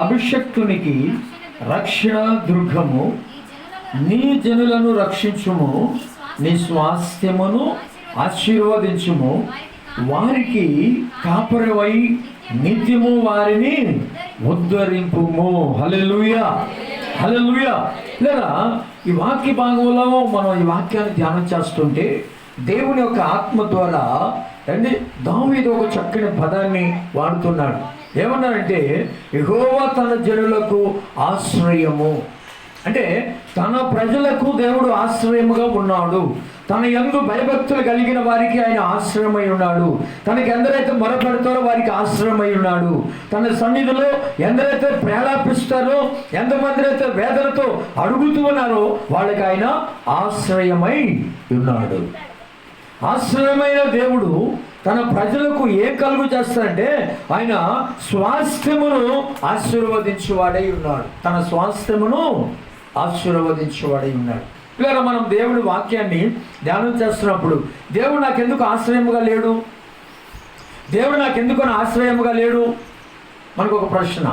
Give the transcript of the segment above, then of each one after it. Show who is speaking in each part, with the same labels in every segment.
Speaker 1: అభిషక్తునికి రక్షణ దుర్గము, నీ జనులను రక్షించుము, నీ స్వాస్థ్యమును ఆశీర్వదించుము, వారికి కాపరివై నిత్యము వారిని ఉద్ధరింపుము. హల్లెలూయా, హల్లెలూయా. లేదా ఈ వాక్య భాగంలో మనం ఈ వాక్యాన్ని ధ్యానం చేస్తుంటే దేవుని యొక్క ఆత్మ ద్వారా అంటే దావీదు ఒక చక్కని పదాన్ని వాడుతున్నాడు. ఏమన్నారంటే యెహోవా తన జనులకు ఆశ్రయము, అంటే తన ప్రజలకు దేవుడు ఆశ్రయముగా ఉన్నాడు. తన యందు భయభక్తులు కలిగిన వారికి ఆయన ఆశ్రయమై ఉన్నాడు. తనకి ఎందరైతే మొరపెడతారో వారికి ఆశ్రయమై ఉన్నాడు. తన సన్నిధిలో ఎందరైతే ప్రేలాపిస్తారో, ఎంతమంది అయితే వేదనతో అడుగుతూ ఉన్నారో వాళ్ళకి ఆయన ఆశ్రయమై ఉన్నాడు. ఆశ్రయమైన దేవుడు తన ప్రజలకు ఏం కలుగు చేస్తాడంటే ఆయన స్వాస్థ్యమును ఆశీర్వదించువాడై ఉన్నాడు. తన స్వాస్థ్యమును ఆశీర్వదించువాడై ఉన్నాడు. ఇలా మనం దేవుడి వాక్యాన్ని ధ్యానం చేస్తున్నప్పుడు దేవుడు నాకెందుకు ఆశ్రయముగా లేడు, దేవుడు నాకెందుకు ఆశ్రయముగా లేడు మనకు ఒక ప్రశ్న.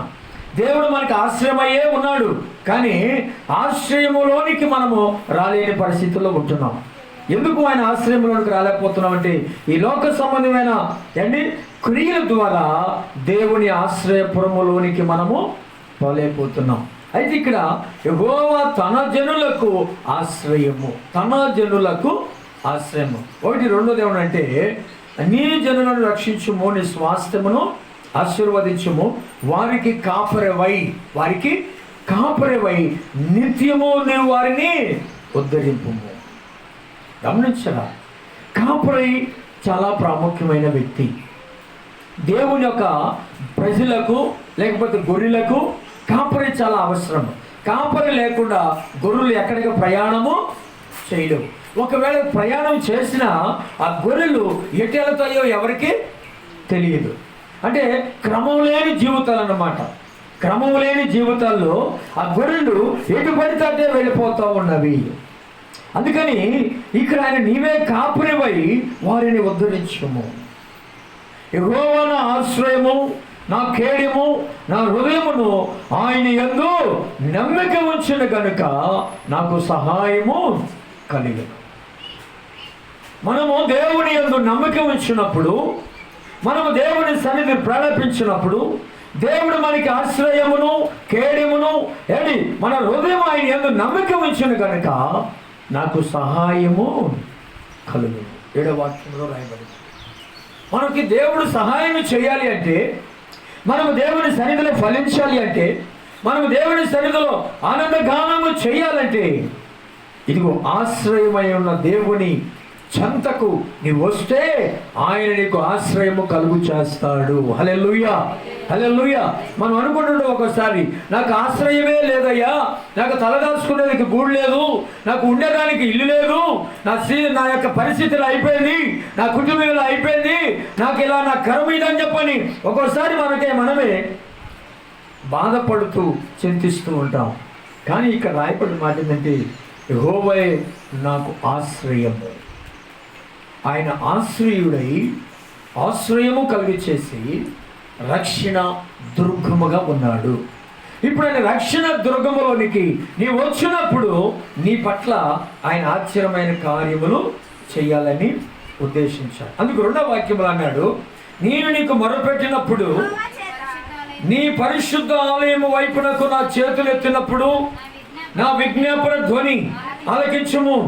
Speaker 1: దేవుడు మనకి ఆశ్రయమయ్యే ఉన్నాడు, కానీ ఆశ్రయములోనికి మనము రాలేని పరిస్థితుల్లో ఉంటున్నాం. ఎందుకు ఆయన ఆశ్రయంలోనికి రాలేకపోతున్నాం అంటే ఈ లోక సంబంధమైన క్రియల ద్వారా దేవుని ఆశ్రయపురములోనికి మనము పోలేకపోతున్నాం. అయితే ఇక్కడ యెహోవా తన జనులకు ఆశ్రయము, తన జనులకు ఆశ్రయము. ఒకటి. రెండోది ఏమనంటే నీ జనులను రక్షించుము, నీ స్వాస్థ్యమును ఆశీర్వదించుము, వారికి కాపరివై, వారికి కాపరివై నిత్యము నీవు వారిని ఉద్ధరింపుము. గమనించరా, కాపరి చాలా ప్రాముఖ్యమైన వ్యక్తి. దేవుని యొక్క ప్రజలకు లేకపోతే గొర్రెలకు కాపరి చాలా అవసరం. కాపరి లేకుండా గొర్రెలు ఎక్కడికి ప్రయాణము చేయలేవు. ఒకవేళ ప్రయాణం చేసినా ఆ గొర్రెలు ఎటు వెళ్తాయో ఎవరికి తెలియదు. అంటే క్రమం లేని జీవితాలు అన్నమాట. క్రమం లేని జీవితాల్లో ఆ గొర్రెలు ఎటు పడితే అటే వెళ్ళిపోతూ ఉన్నవి. అందుకని ఇక్కడ ఆయన నీవే కాపురివై వారిని ఉద్ధరించుము. యెహోవా నా ఆశ్రయము, నా కేడము, నా హృదయమును ఆయన యందు నమ్మిక ఉంచిన కనుక నాకు సహాయము కలిగను. మనము దేవుని యందు నమ్మిక ఉంచినప్పుడు, మనము దేవుని సన్నిధి ప్రేరేపించినప్పుడు దేవుడు మనకి ఆశ్రయమును కేడమును మన హృదయం ఆయన యందు నమ్మిక ఉంచిన కనుక నాకు సహాయము కలుగు. 7వ వాక్యంలో రాయబడింది. మనకి దేవుడు సహాయం చేయాలి అంటే, మనము దేవుని సన్నిధిలో ఫలించాలి అంటే, మనము దేవుని సన్నిధిలో ఆనందగానము చేయాలంటే ఇదిగో ఆశ్రయమై ఉన్న దేవుని చెంతకు నీవు వస్తే ఆయన నీకు ఆశ్రయము కలుగు చేస్తాడు. హల్లెలూయా, హల్లెలూయా. మనం అనుకుంటుంటాం ఒకసారి, నాకు ఆశ్రయమే లేదయ్యా, నాకు తలదాచుకునేందుకు గూడు లేదు, నాకు ఉండడానికి ఇల్లు లేదు, నా యొక్క పరిస్థితులు అయిపోయింది, నా కుటుంబంలో అయిపోయింది, నాకు ఇలా నా కర్మ ఇదని చెప్పని ఒక్కోసారి మనమే బాధపడుతూ చింతిస్తూ ఉంటాం. కానీ ఇక్కడ రాయబడిన మాట ఏంటంటే యెహోవాయే నాకు ఆశ్రయము. ఆయన ఆశ్రయుడై ఆశ్రయము కలిగి చేసి రక్షణ దుర్గముగా ఉన్నాడు. ఇప్పుడు ఆయన రక్షణ దుర్గములోనికి నీ వచ్చినప్పుడు నీ పట్ల ఆయన ఆశ్చర్యమైన కార్యములు చేయాలని ఉద్దేశించాడు. అందుకు 2వ వాక్యములు అన్నాడు, నేను నీకు మొరపెట్టినప్పుడు, నీ పరిశుద్ధ ఆలయము వైపునకు నా చేతులు ఎత్తినప్పుడు నా విజ్ఞాపన ధ్వని ఆలకించుము.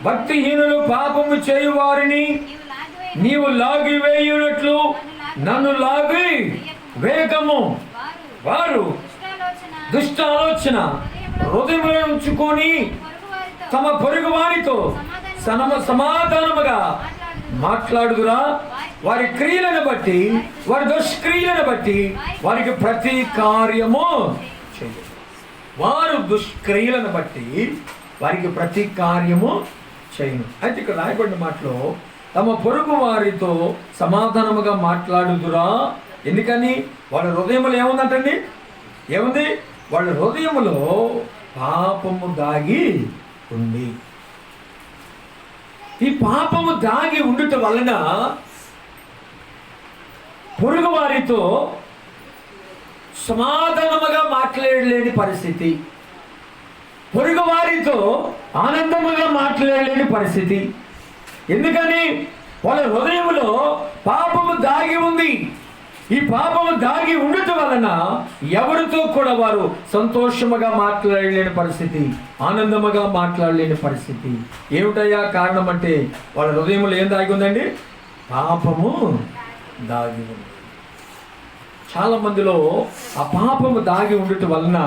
Speaker 1: భక్తిహీనులు పాపము చేయు వారిని నీవు లాగి వేయునట్లు నన్ను లాగి వేగము. వారు దుష్ట ఆలోచన హృదయంలో ఉంచుకొని తమ పొరుగు వారితో సమాధానముగా మాట్లాడుదురా. వారి క్రియలను బట్టి, వారి దుష్క్రియలను బట్టి వారికి ప్రతి కార్యము చేయ. వారు దుష్క్రియలను బట్టి వారికి ప్రతి కార్యము చేయను. అయితే ఇక్కడ రాయబడిన మాటలో తమ పొరుగు వారితో సమాధానముగా మాట్లాడుదురా. ఎందుకని? వాళ్ళ హృదయములో ఏముందంటండి? ఏముంది? వాళ్ళ హృదయములో పాపము దాగి ఉంది. ఈ పాపము దాగి ఉండుట వలన పొరుగు వారితో సమాధానముగా మాట్లాడలేని పరిస్థితి, పొరుగు వారితో ఆనందముగా మాట్లాడలేని పరిస్థితి. ఎందుకని? వాళ్ళ హృదయంలో పాపము దాగి ఉంది. ఈ పాపము దాగి ఉండటం వలన ఎవరితో కూడా వారు సంతోషముగా మాట్లాడలేని పరిస్థితి, ఆనందముగా మాట్లాడలేని పరిస్థితి. ఏమిటయ్యా కారణం అంటే వాళ్ళ హృదయంలో ఏం దాగి ఉందండి? పాపము దాగి ఉంది. చాలా మందిలో ఆ పాపము దాగి ఉండటం వలన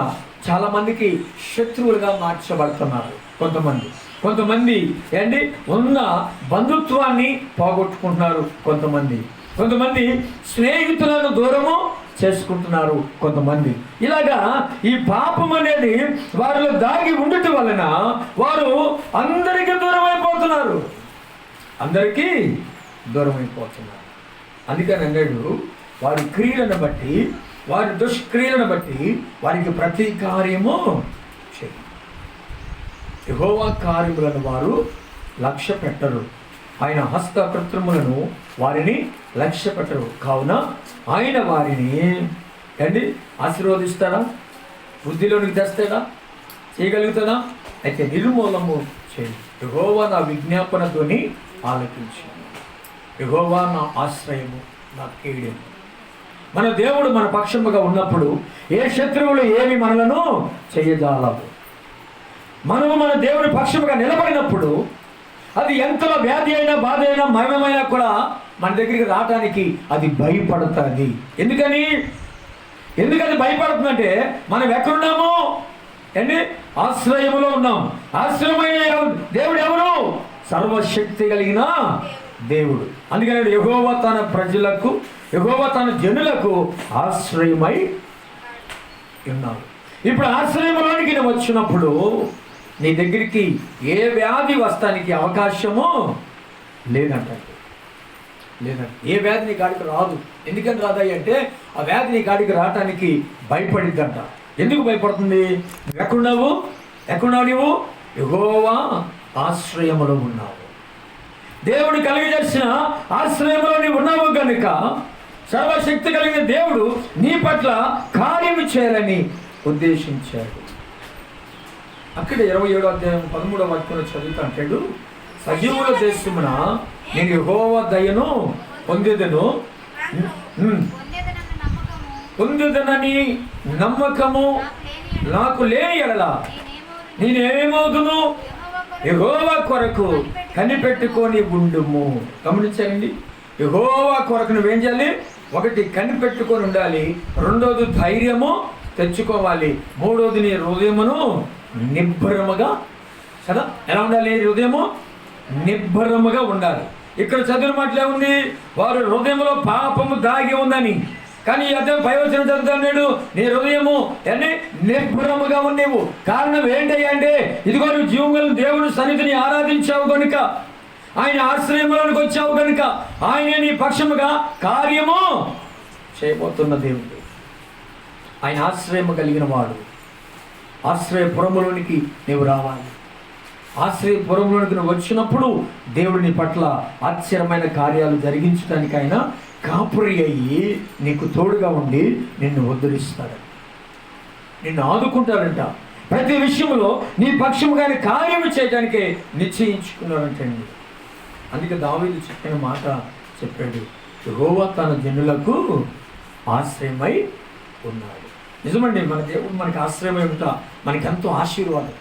Speaker 1: చాలా మందికి శత్రువులుగా మార్చబడుతున్నారు. కొంతమంది ఏంటి ఉన్న బంధుత్వాన్ని పోగొట్టుకుంటున్నారు. కొంతమంది స్నేహితులను దూరము చేసుకుంటున్నారు. కొంతమంది ఇలాగా ఈ పాపం అనేది వారిలో దాగి ఉండటం వలన వారు అందరికీ దూరమైపోతున్నారు. అందుకని అన్నాడు, వారి క్రియలను బట్టి, వారి దుష్క్రియలను బట్టి వారికి ప్రతీకార్యము చేయి. యెహోవా కార్యములను వారు లక్ష్య పెట్టరు, ఆయన హస్తకృత్యములను వారిని లక్ష్య పెట్టరు. కావున ఆయన వారిని ఆశీర్వదిస్తాడా? బుద్ధిలోనికి తెస్తాడా? చేయగలుగుతాడా? అయితే నిర్మూలము చేయి. యెహోవా నా విజ్ఞాపనతోని ఆలకించు, యెహోవా నా ఆశ్రయము, నా కేడెము. మన దేవుడు మన పక్షముగా ఉన్నప్పుడు ఏ శత్రువులు ఏమి మనలను చేయజాలవు. మనము మన దేవుని పక్షముగా నిలబడినప్పుడు అది ఎంతలో వ్యాధి అయినా, బాధ అయినా, మరణమైనా కూడా మన దగ్గరికి రావడానికి అది భయపడుతుంది. ఎందుకని భయపడుతుందంటే మనం ఎక్కడున్నాము? ఆశ్రయములో ఉన్నాం. ఆశ్రయమైన దేవుడు ఎవరు? సర్వశక్తి కలిగిన దేవుడు. అందుకని యెహోవా తన ప్రజలకు, యెహోవా తన జనులకు ఆశ్రయమై ఉన్నాడు. ఇప్పుడు ఆశ్రయంలోనికి నేను వచ్చినప్పుడు నీ దగ్గరికి ఏ వ్యాధి వస్తానికి అవకాశము లేదంట. ఏ వ్యాధి నీ కాడికి రాదు. ఎందుకని రాదాయి అంటే ఆ వ్యాధి నీ కాడికి రావటానికి భయపడిద్దంట. ఎందుకు భయపడుతుంది? ఎక్కడున్నావు నువ్వు? యెహోవా ఆశ్రయములో ఉన్నావు. దేవుడు కలిగజేసిన ఆశ్రయంలో నీవు ఉన్నావు కనుక సర్వశక్తి కలిగిన దేవుడు నీ పట్ల కార్యము చేయాలని ఉద్దేశించాడు. అక్కడ 27వ అధ్యాయం 13వ వాక్యంలో చదువుతా అంటాడు, సజీవుల దేశమున నేను యెహోవా దయను పొందెదనని నమ్మకము నాకు లేని ఎడల నేనేమవుతును? యెహోవా కొరకు కనిపెట్టుకొని ఉండుము. గమనించండి, యెహోవా కొరకు నువ్వేం చేయాలి? ఒకటి కనిపెట్టుకొని ఉండాలి, రెండోది ధైర్యము తెచ్చుకోవాలి, మూడోది నీ హృదయమును నిబ్బరముగా కదా. ఎలా ఉండాలి? హృదయము నిబ్బరముగా ఉండాలి. ఇక్కడ చదువు మాటలే ఉంది, వారు హృదయంలో పాపము దాగి ఉందని. కానీ అదే భయవచనం చదువుతున్నాడు, నీ హృదయము నిబ్బరముగా ఉండేవు. కారణం ఏంటయ్యా అంటే ఇదిగో నువ్వు జీవములను దేవుడు సన్నిధిని ఆరాధించావు కనుక, ఆయన ఆశ్రయంలోనికి వచ్చావు కనుక ఆయన నీ పక్షముగా కార్యము చేయబోతున్న దేవుడు. ఆయన ఆశ్రయము కలిగిన వాడు. ఆశ్రయపురములోనికి నీవు రావాలి. ఆశ్రయపురంలోనికి నువ్వు వచ్చినప్పుడు దేవుడిని పట్ల ఆశ్చర్యమైన కార్యాలు జరిగించడానికి ఆయన కాపురి అయ్యి నీకు తోడుగా ఉండి నిన్ను ఉద్ధరిస్తాడు, నిన్ను ఆదుకుంటాడంట. ప్రతి విషయంలో నీ పక్షముగానే కార్యము చేయడానికే నిశ్చయించుకున్నాడంటండి. అందుకే దావీదు చెప్పిన మాట చెప్పాడు, యెహోవా తన జనులకు ఆశ్రయమై ఉన్నాడు. నిజమండి, మన దేవుడు మనకి ఆశ్రయమై ఉంటా, మనకెంతో ఆశీర్వాదం,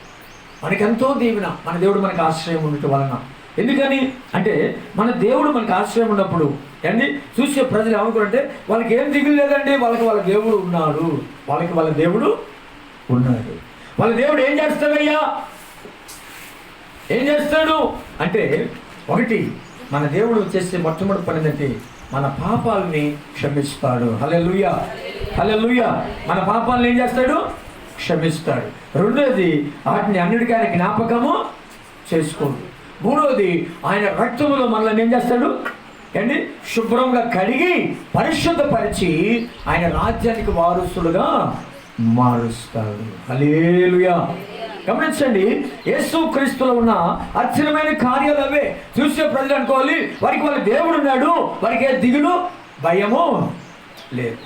Speaker 1: మనకెంతో దీవెన. మన దేవుడు మనకు ఆశ్రయం ఉండటం వలన. ఎందుకని అంటే మన దేవుడు మనకు ఆశ్రయం ఉన్నప్పుడు చూసే ప్రజలు ఏమనుకుంటే వాళ్ళకి ఏం దిగులు లేదండి, వాళ్ళ దేవుడు ఉన్నాడు, వాళ్ళ దేవుడు ఉన్నాడు. వాళ్ళ దేవుడు ఏం చేస్తాడయ్యా? ఏం చేస్తాడు అంటే ఒకటి, మన దేవుడు చేసే మొట్టమొదటి పని ఏంటంటే మన పాపాలని క్షమిస్తాడు. హల్లెలూయా, హల్లెలూయా. మన పాపాలను ఏం చేస్తాడు? క్షమిస్తాడు. రెండోది, వాటిని అన్నిటికీ ఆయన జ్ఞాపకము చేసుకోడు. మూడోది, ఆయన రక్తములో మనల్ని ఏం చేస్తాడు? శుభ్రంగా కడిగి పరిశుద్ధపరిచి ఆయన రాజ్యానికి వారసులుగా మారుస్తాడు. హల్లెలూయా. గమనించండి, యేసు క్రీస్తులో ఉన్న ఆశ్చర్యమైన కార్యాలు అవే. చూసే ప్రజలు అనుకోవాలి వారికి వాళ్ళ దేవుడు ఉన్నాడు, వారికి ఏ దిగులు భయము లేదు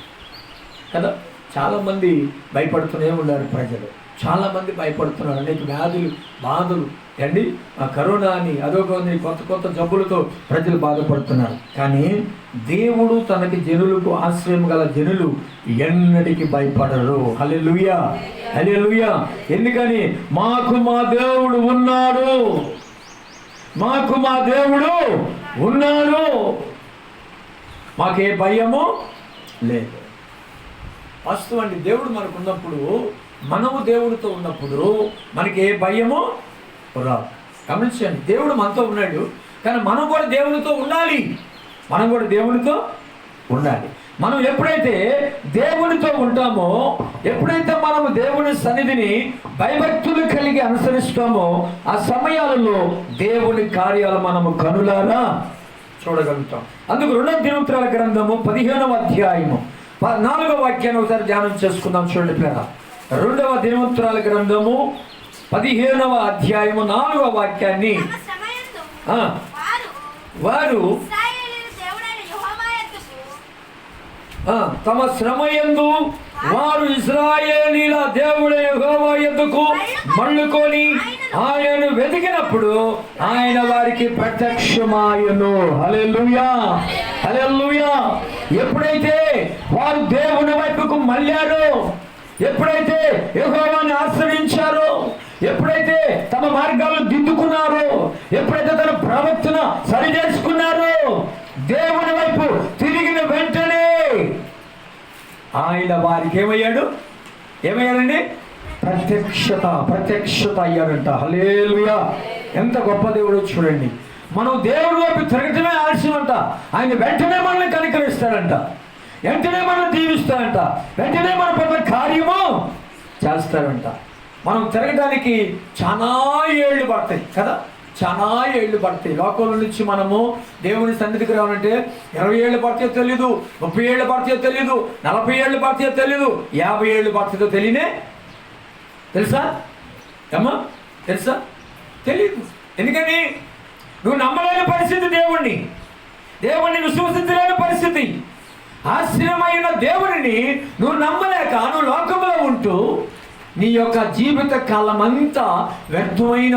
Speaker 1: కదా. చాలామంది భయపడుతూనే ఉన్నారు ప్రజలు, చాలామంది భయపడుతున్నారు. అనేక వ్యాధులు, బాధలు అండి, ఆ కరోనా అని అదొక కొత్త కొత్త జబ్బులతో ప్రజలు బాధపడుతున్నారు. కానీ దేవుడు తనకి జనులకు ఆశ్రయం గల జనులు ఎన్నటికీ భయపడరు. హల్లెలూయా, హల్లెలూయా. ఎందుకని? మాకు మా దేవుడు ఉన్నాడు, మాకు మా దేవుడు ఉన్నాడు, మాకే భయము లేదు. వాస్తవం అండి, దేవుడు మనకు ఉన్నప్పుడు, మనము దేవుడితో ఉన్నప్పుడు మనకి ఏ భయము రాదు. గమనించండి, దేవుడు మనతో ఉన్నాడు, కానీ మనం కూడా దేవుడితో ఉండాలి, మనం కూడా దేవుడితో ఉండాలి. మనం ఎప్పుడైతే దేవుడితో ఉంటామో, ఎప్పుడైతే మనము దేవుని సన్నిధిని భయభక్తులు కలిగి అనుసరిస్తామో, ఆ సమయాలలో దేవుని కార్యాలు మనము కనులారా చూడగలుగుతాం. అందుకు 2 దినవృత్తాల గ్రంథము 15వ అధ్యాయము 4వ వాక్యాన్ని ఒకసారి ధ్యానం చేసుకుందాం. చూడండి పిల్లరా, 2వ దినవృత్తాల గ్రంథము 15వ అధ్యాయము 4వ వాక్యాన్ని, వారు తమ శ్రమయందు వారు ఇశ్రాయేలీల దేవుడే యెహోవా యొద్దకు మళ్ళుకొని ఆయనను వెతికినప్పుడు ఆయన వారికి ప్రత్యక్షమాయెను. హల్లెలూయా, హల్లెలూయా. ఎప్పుడైతే వారు దేవుని వైపుకు మళ్ళారో, ఎప్పుడైతే యెహోవాను ఆశ్రయించారో, ఎప్పుడైతే తమ మార్గాలను దిద్దుకున్నారో, ఎప్పుడైతే తన ప్రవర్తన సరి చేసుకున్నారో, దేవుని వైపు తిరిగిన వెంటనే ఆయన వారికి ఏమయ్యాడండి? ప్రత్యక్షత అయ్యాడంట. హల్లెలూయా. ఎంత గొప్ప దేవుడు చూడండి. మనం దేవుడి వైపు తిరగటమే ఆలస్యం అంట, ఆయన వెంటనే మనల్ని కనికరిస్తాడంట, వెంటనే మనం దీవిస్తాడంట, వెంటనే మన పట్ల కార్యము చేస్తాడంట. మనం తిరగడానికి చాలా ఏళ్ళు పడతాయి కదా, చాలా ఏళ్ళు పడతాయి. లోకంలో నుంచి మనము దేవుని సన్నిధికి రావాలంటే 20 ఏళ్ళు పడతాయో తెలీదు, 30 ఏళ్ళు పడతాయో తెలీదు, 40 ఏళ్ళు పడతాయో తెలీదు, 50 ఏళ్ళు పడతాయో తెలియనే తెలుసా అమ్మా? తెలుసా? తెలీదు. ఎందుకని? నువ్వు నమ్మలేని పరిస్థితి, దేవుణ్ణి విశ్వసించలేని పరిస్థితి. ఆశ్రయమైన దేవుడిని నువ్వు నమ్మలేక నువ్వు లోకంలో ఉంటూ నీ యొక్క జీవిత కాలం అంతా వ్యర్థమైన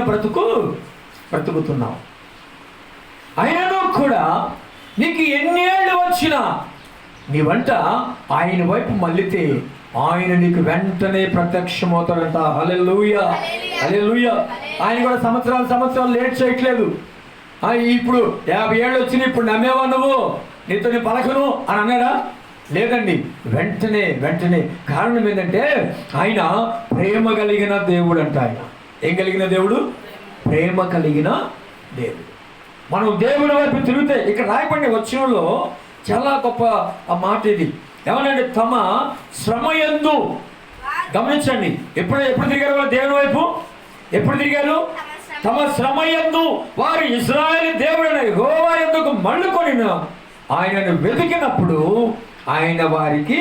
Speaker 1: బ్రతుకుతున్నావు. అయినను కూడా నీకు ఎన్ని ఏళ్ళు వచ్చినా నీ వంట ఆయన వైపు మళ్ళితే ఆయన నీకు వెంటనే ప్రత్యక్షమవుతాడంట. హల్లెలూయా, హల్లెలూయా. ఆయన కూడా సంవత్సరాలు లేట్ చేయట్లేదు. ఇప్పుడు 50 ఏళ్ళు వచ్చినాయి, ఇప్పుడు నమ్మేవా నువ్వు, నీతో నేను పలకను అని అన్నాడా? లేదండి, వెంటనే. కారణం ఏంటంటే ఆయన ప్రేమ కలిగిన దేవుడు అంట. ఆయన ఏం కలిగిన దేవుడు? ప్రేమ కలిగిన దేవుడు. మనం దేవుడి వైపు తిరిగితే, ఇక్కడ రాయబడిన వచనంలో చాలా గొప్ప ఆ మాట ఇది. ఏమనంటే తమ శ్రమయందు, గమనించండి, ఎప్పుడు తిరిగారు వాళ్ళు దేవుని వైపు? ఎప్పుడు తిరిగారు? తమ శ్రమయందు వారు ఇశ్రాయేలు దేవుడైన యెహోవా యొద్దకు మళ్ళుకొని ఆయనను వెతికినప్పుడు ఆయన వారికి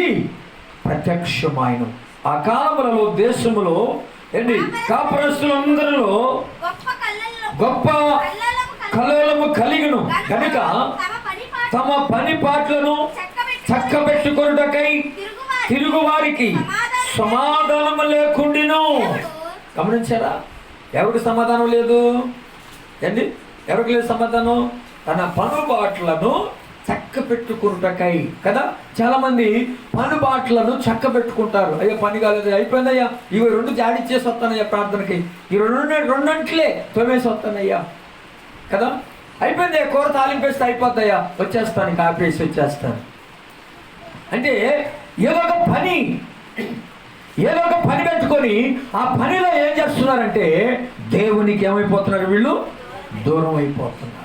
Speaker 1: ప్రత్యక్షమాయెను. ఆ కాలములలో దేశములో ఏంటి కాపురస్తులందరిలో గొప్ప కలవరము కలిగిను కనుక తమ పని పాటలను చక్కబెట్టుకొనుటకై తిరుగువారికి సమాధానము లేకుండిను. గమనించారా? ఎవరికి సమాధానం లేదు ఏంటి? ఎవరికి లేదు సమాధానం? తన పనుబాట్లను చక్క పెట్టుకుంటకై కదా. చాలా మంది పనుబాట్లను చక్క పెట్టుకుంటారు. అయ్యో పని కాలేదు, అయిపోయిందయ్యా, ఇవి 2 జాడిచ్చేసి వస్తానయ్యా ప్రార్థనకి, ఈ 2 తొమ్మేసి వస్తానయ్యా కదా, అయిపోయింది, కూర తాలింపేస్తే అయిపోతాయా, వచ్చేస్తాను, కాపేసి వచ్చేస్తాను అంటే ఏదో ఒక పని పెట్టుకొని ఆ పనిలో ఏం చేస్తున్నారంటే దేవునికి ఏమైపోతున్నారు? వీళ్ళు దూరం అయిపోతున్నారు.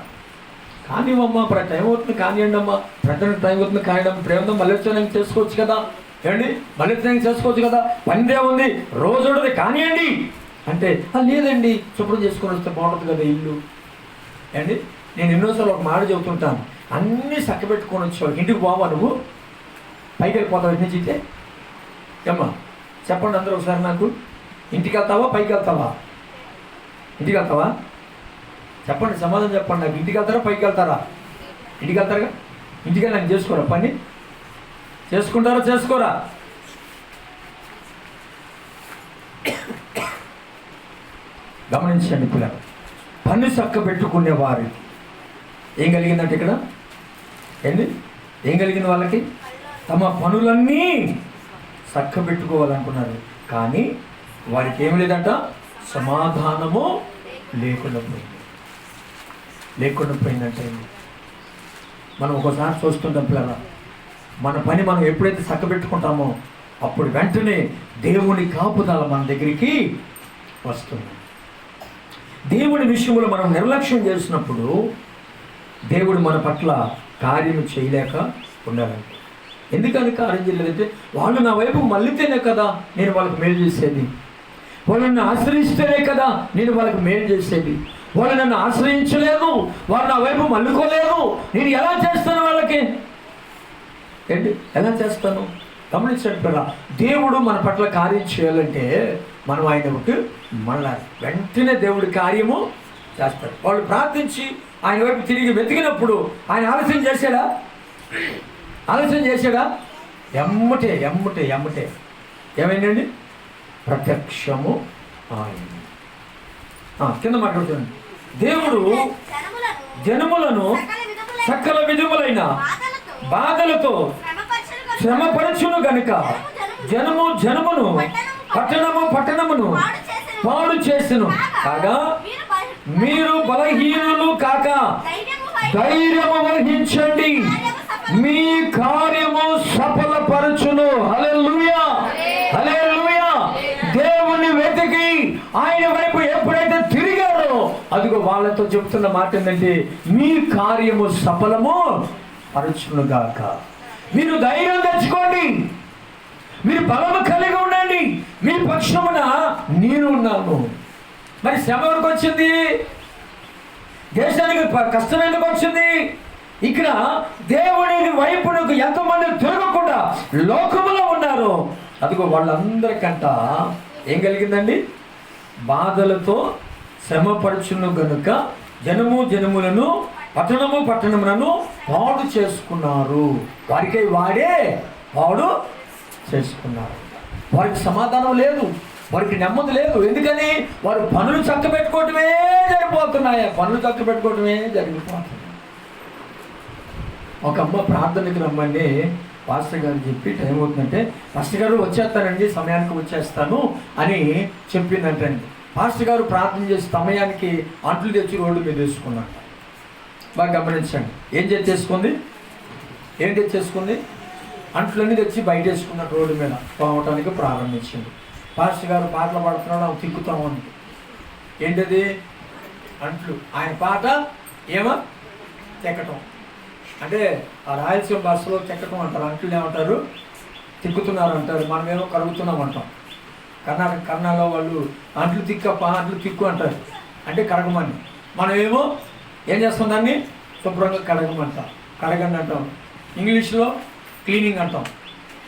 Speaker 1: కానీ అమ్మ టైం అవుతుంది, కానివ్వండి అమ్మా, ప్రజలకు టైం అవుతుంది, కానివ్వండి, ప్రేమతో మళ్ళీ చేసుకోవచ్చు కదా, ఏమండి, మళ్ళీ చేసుకోవచ్చు కదా, పనిదే ఉంది, రోజు ఉండదు, కానివ్వండి అంటే లేదండి, శుభ్రం చేసుకొని వస్తే బాగుంటుంది కదా ఇల్లు. ఏమండి, నేను ఎన్నోసార్లు ఒక మాట చెబుతుంటాను, అన్నీ చక్కబెట్టుకొని వచ్చావు, ఇంటికి పోవా నువ్వు, పైకి వెళ్ళిపోతావు ఇంటి నుంచి అమ్మా? చెప్పండి అందరూ ఒకసారి నాకు, ఇంటికి వెళ్తావా పైకి వెళ్తావా? ఇంటికి వెళ్తావా? చెప్పండి, సమాధానం చెప్పండి నాకు. ఇంటికి వెళ్తారా పైకి వెళ్తారా? ఇంటికి వెళ్తారుగా. ఇంటికి వెళ్ళి నాకు చేసుకోరా పని? చేసుకుంటారా చేసుకోరా? గమనించండి పిల్లలు, పన్ను చక్క పెట్టుకునేవారు ఏం కలిగిందంటే ఇక్కడ ఏంటి, ఏం కలిగింది వాళ్ళకి? తమ పనులన్నీ చక్క పెట్టుకోవాలనుకున్నారు, కానీ వారికి ఏమి లేదంట, సమాధానము లేకుండా పోయిందంటే. మనం ఒకసారి చూస్తుంటాం పిల్లల, మన పని మనం ఎప్పుడైతే చక్క పెట్టుకుంటామో అప్పుడు వెంటనే దేవుని కాపుదల మన దగ్గరికి వస్తుంది. దేవుని విషయంలో మనం నిర్లక్ష్యం చేసినప్పుడు దేవుడు మన పట్ల కార్యం చేయలేక ఉండాలంటే. ఎందుకని కార్యం చేయలేదంటే, వాళ్ళు నా వైపు మళ్ళీతేనే కదా నేను వాళ్ళకి మేలు చేసేది, వాళ్ళు నన్ను ఆశ్రయిస్తేనే కదా నేను వాళ్ళకి మేలు చేసేది, వాళ్ళు నన్ను ఆశ్రయించలేదు, వాళ్ళు నా వైపు మళ్ళుకోలేదు, నేను ఎలా చేస్తాను వాళ్ళకి? ఏంటి, ఎలా చేస్తాను? గమనించండి పిల్ల, దేవుడు మన పట్ల కార్యం చేయాలంటే మనం ఆయనకు మళ్ళా వెంటనే దేవుడి కార్యము చేస్తాడు. వాళ్ళు ప్రార్థించి ఆయన వైపు తిరిగి వెతికినప్పుడు ఆయన ఆలస్యం చేశాడా? ఆలస్యం చేశాడా? ఎమ్మటే ఎమ్మటే ఎమ్మటే ఏమైందండి? ప్రత్యక్షము అయింది. కింద మాట్లాడుతుంది, దేవుడు జనములను సకల విధములైన బాధలతో శ్రమపరచును గనుక జనమును పట్టణమును పాడు చేసెను. కాగా మీరు బలహీనులు కాక ధైర్యము వహించండి, మీ కార్యము సఫలపరచును. హల్లెలూయా, హల్లెలూయా. దేవుని వెతికి ఆయన వైపు ఎప్పుడైతే తిరిగారో అదిగో వాళ్ళతో చెప్తున్న మాట ఏంటంటే, మీ కార్యము సఫలము పరచునుగాక. మీరు ధైర్యం తెచ్చుకోండి, మీరు బలము కలిగి ఉండండి, మీ పక్షమున నేను ఉన్నాను. మరి శ్రమ వరకు వచ్చింది, దేశానికి కష్టం ఎందుకు వచ్చింది? ఇక్కడ దేవుని వైపునకు ఎంతమంది తిరగకుండా లోకములో ఉన్నారు, అదిగో వాళ్ళందరికంట ఏం కలిగిందండి? బాధలతో శ్రమపరచును గనుక జనములను పట్టణములను పాడు చేసుకున్నారు. వారికై వాడే పాడు చేసుకున్నారు. వారికి సమాధానం లేదు, వారికి నెమ్మది లేదు. ఎందుకని? వారు పనులు చక్క పెట్టుకోవటమే జరిగిపోతున్నాయి. ఒక అమ్మ ప్రార్థనకి రమ్మని పాస్టర్ గారు చెప్పి, టైం అవుతుందంటే పాస్టర్ గారు వచ్చేస్తానండి, సమయానికి వచ్చేస్తాను అని చెప్పిందంటండి. పాస్టర్ గారు ప్రార్థన చేసి సమయానికి అంట్లు తెచ్చి రోడ్డు మీద వేసుకున్నాడు. బాగా గమనించండి, ఏం తెచ్చేసుకుంది? అంట్లన్నీ తెచ్చి బయట వేసుకున్న రోడ్డు మీద పోవటానికి ప్రారంభించింది. పాస్టర్ గారు పాటలు పాడుతున్నాడు, అవి తిక్కుతామని. ఏంటది? అంట్లు. ఆయన పాట తెక్కటం అంటే ఆ రాయలసీమ భాషలో తెక్కటం అంటారు, అంట్లు ఏమంటారు? తిక్కుతున్నారు అంటారు. మనమేమో కడుగుతున్నాం అంటాం. కర్ణాటకలో వాళ్ళు అంట్లు తిక్కు అంటారు, అంటే కడగమని. మనమేమో ఏం చేస్తాం? దాన్ని శుభ్రంగా కడగమంటాం, కడగండి అంటాం. ఇంగ్లీష్లో క్లీనింగ్ అంటాం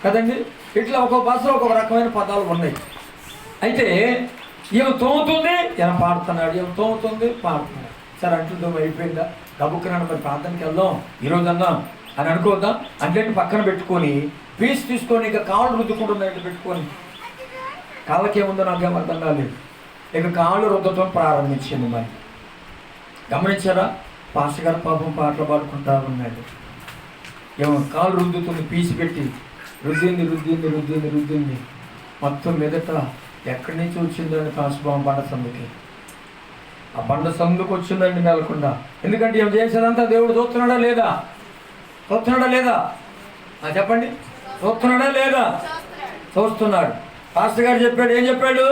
Speaker 1: కదండి. ఇట్లా ఒక్కొక్క భాషలో ఒక్కొక్క రకమైన పదాలు ఉన్నాయి. అయితే ఏమో తోముతుంది, ఏమో పాడుతున్నాడు, ఏమో తోముతుంది, పాడుతున్నాడు. సరే అంట్లు తోమ అయిపోయిందా, గబుక్కున్నాడు, మరి ప్రార్థనకి వెళ్దాం ఈరోజు అన్నా అని అనుకోద్దాం. అంటే పక్కన పెట్టుకొని పీస్ తీసుకొని ఇక కాళ్ళు రుద్దుకుంటున్నట్టు పెట్టుకొని, కాళ్ళకేముందో నాకేం అర్థం కాలేదు, ఇక కాళ్ళు రుద్దటం ప్రారంభించింది. మరి గమనించారా? పాస్టర్ గారు పాపం పాటలు పాడుకుంటా ఉన్నాడు. ఏమో కాళ్ళు రుద్దుతుంది, పీసి పెట్టి రుద్దింది. మొత్తం మీదట ఎక్కడి నుంచి వచ్చిందని కాసుబాం బండ సందుకి, ఆ బండ సందుకు వచ్చిందండి నెలకుండా. ఎందుకంటే ఏం చేసేదంతా దేవుడు చూస్తున్నాడా లేదా? చెప్పండి, చూస్తున్నాడా లేదా? చూస్తున్నాడు. పాస్టర్ గారు చెప్పాడు, ఏం చెప్పాడు?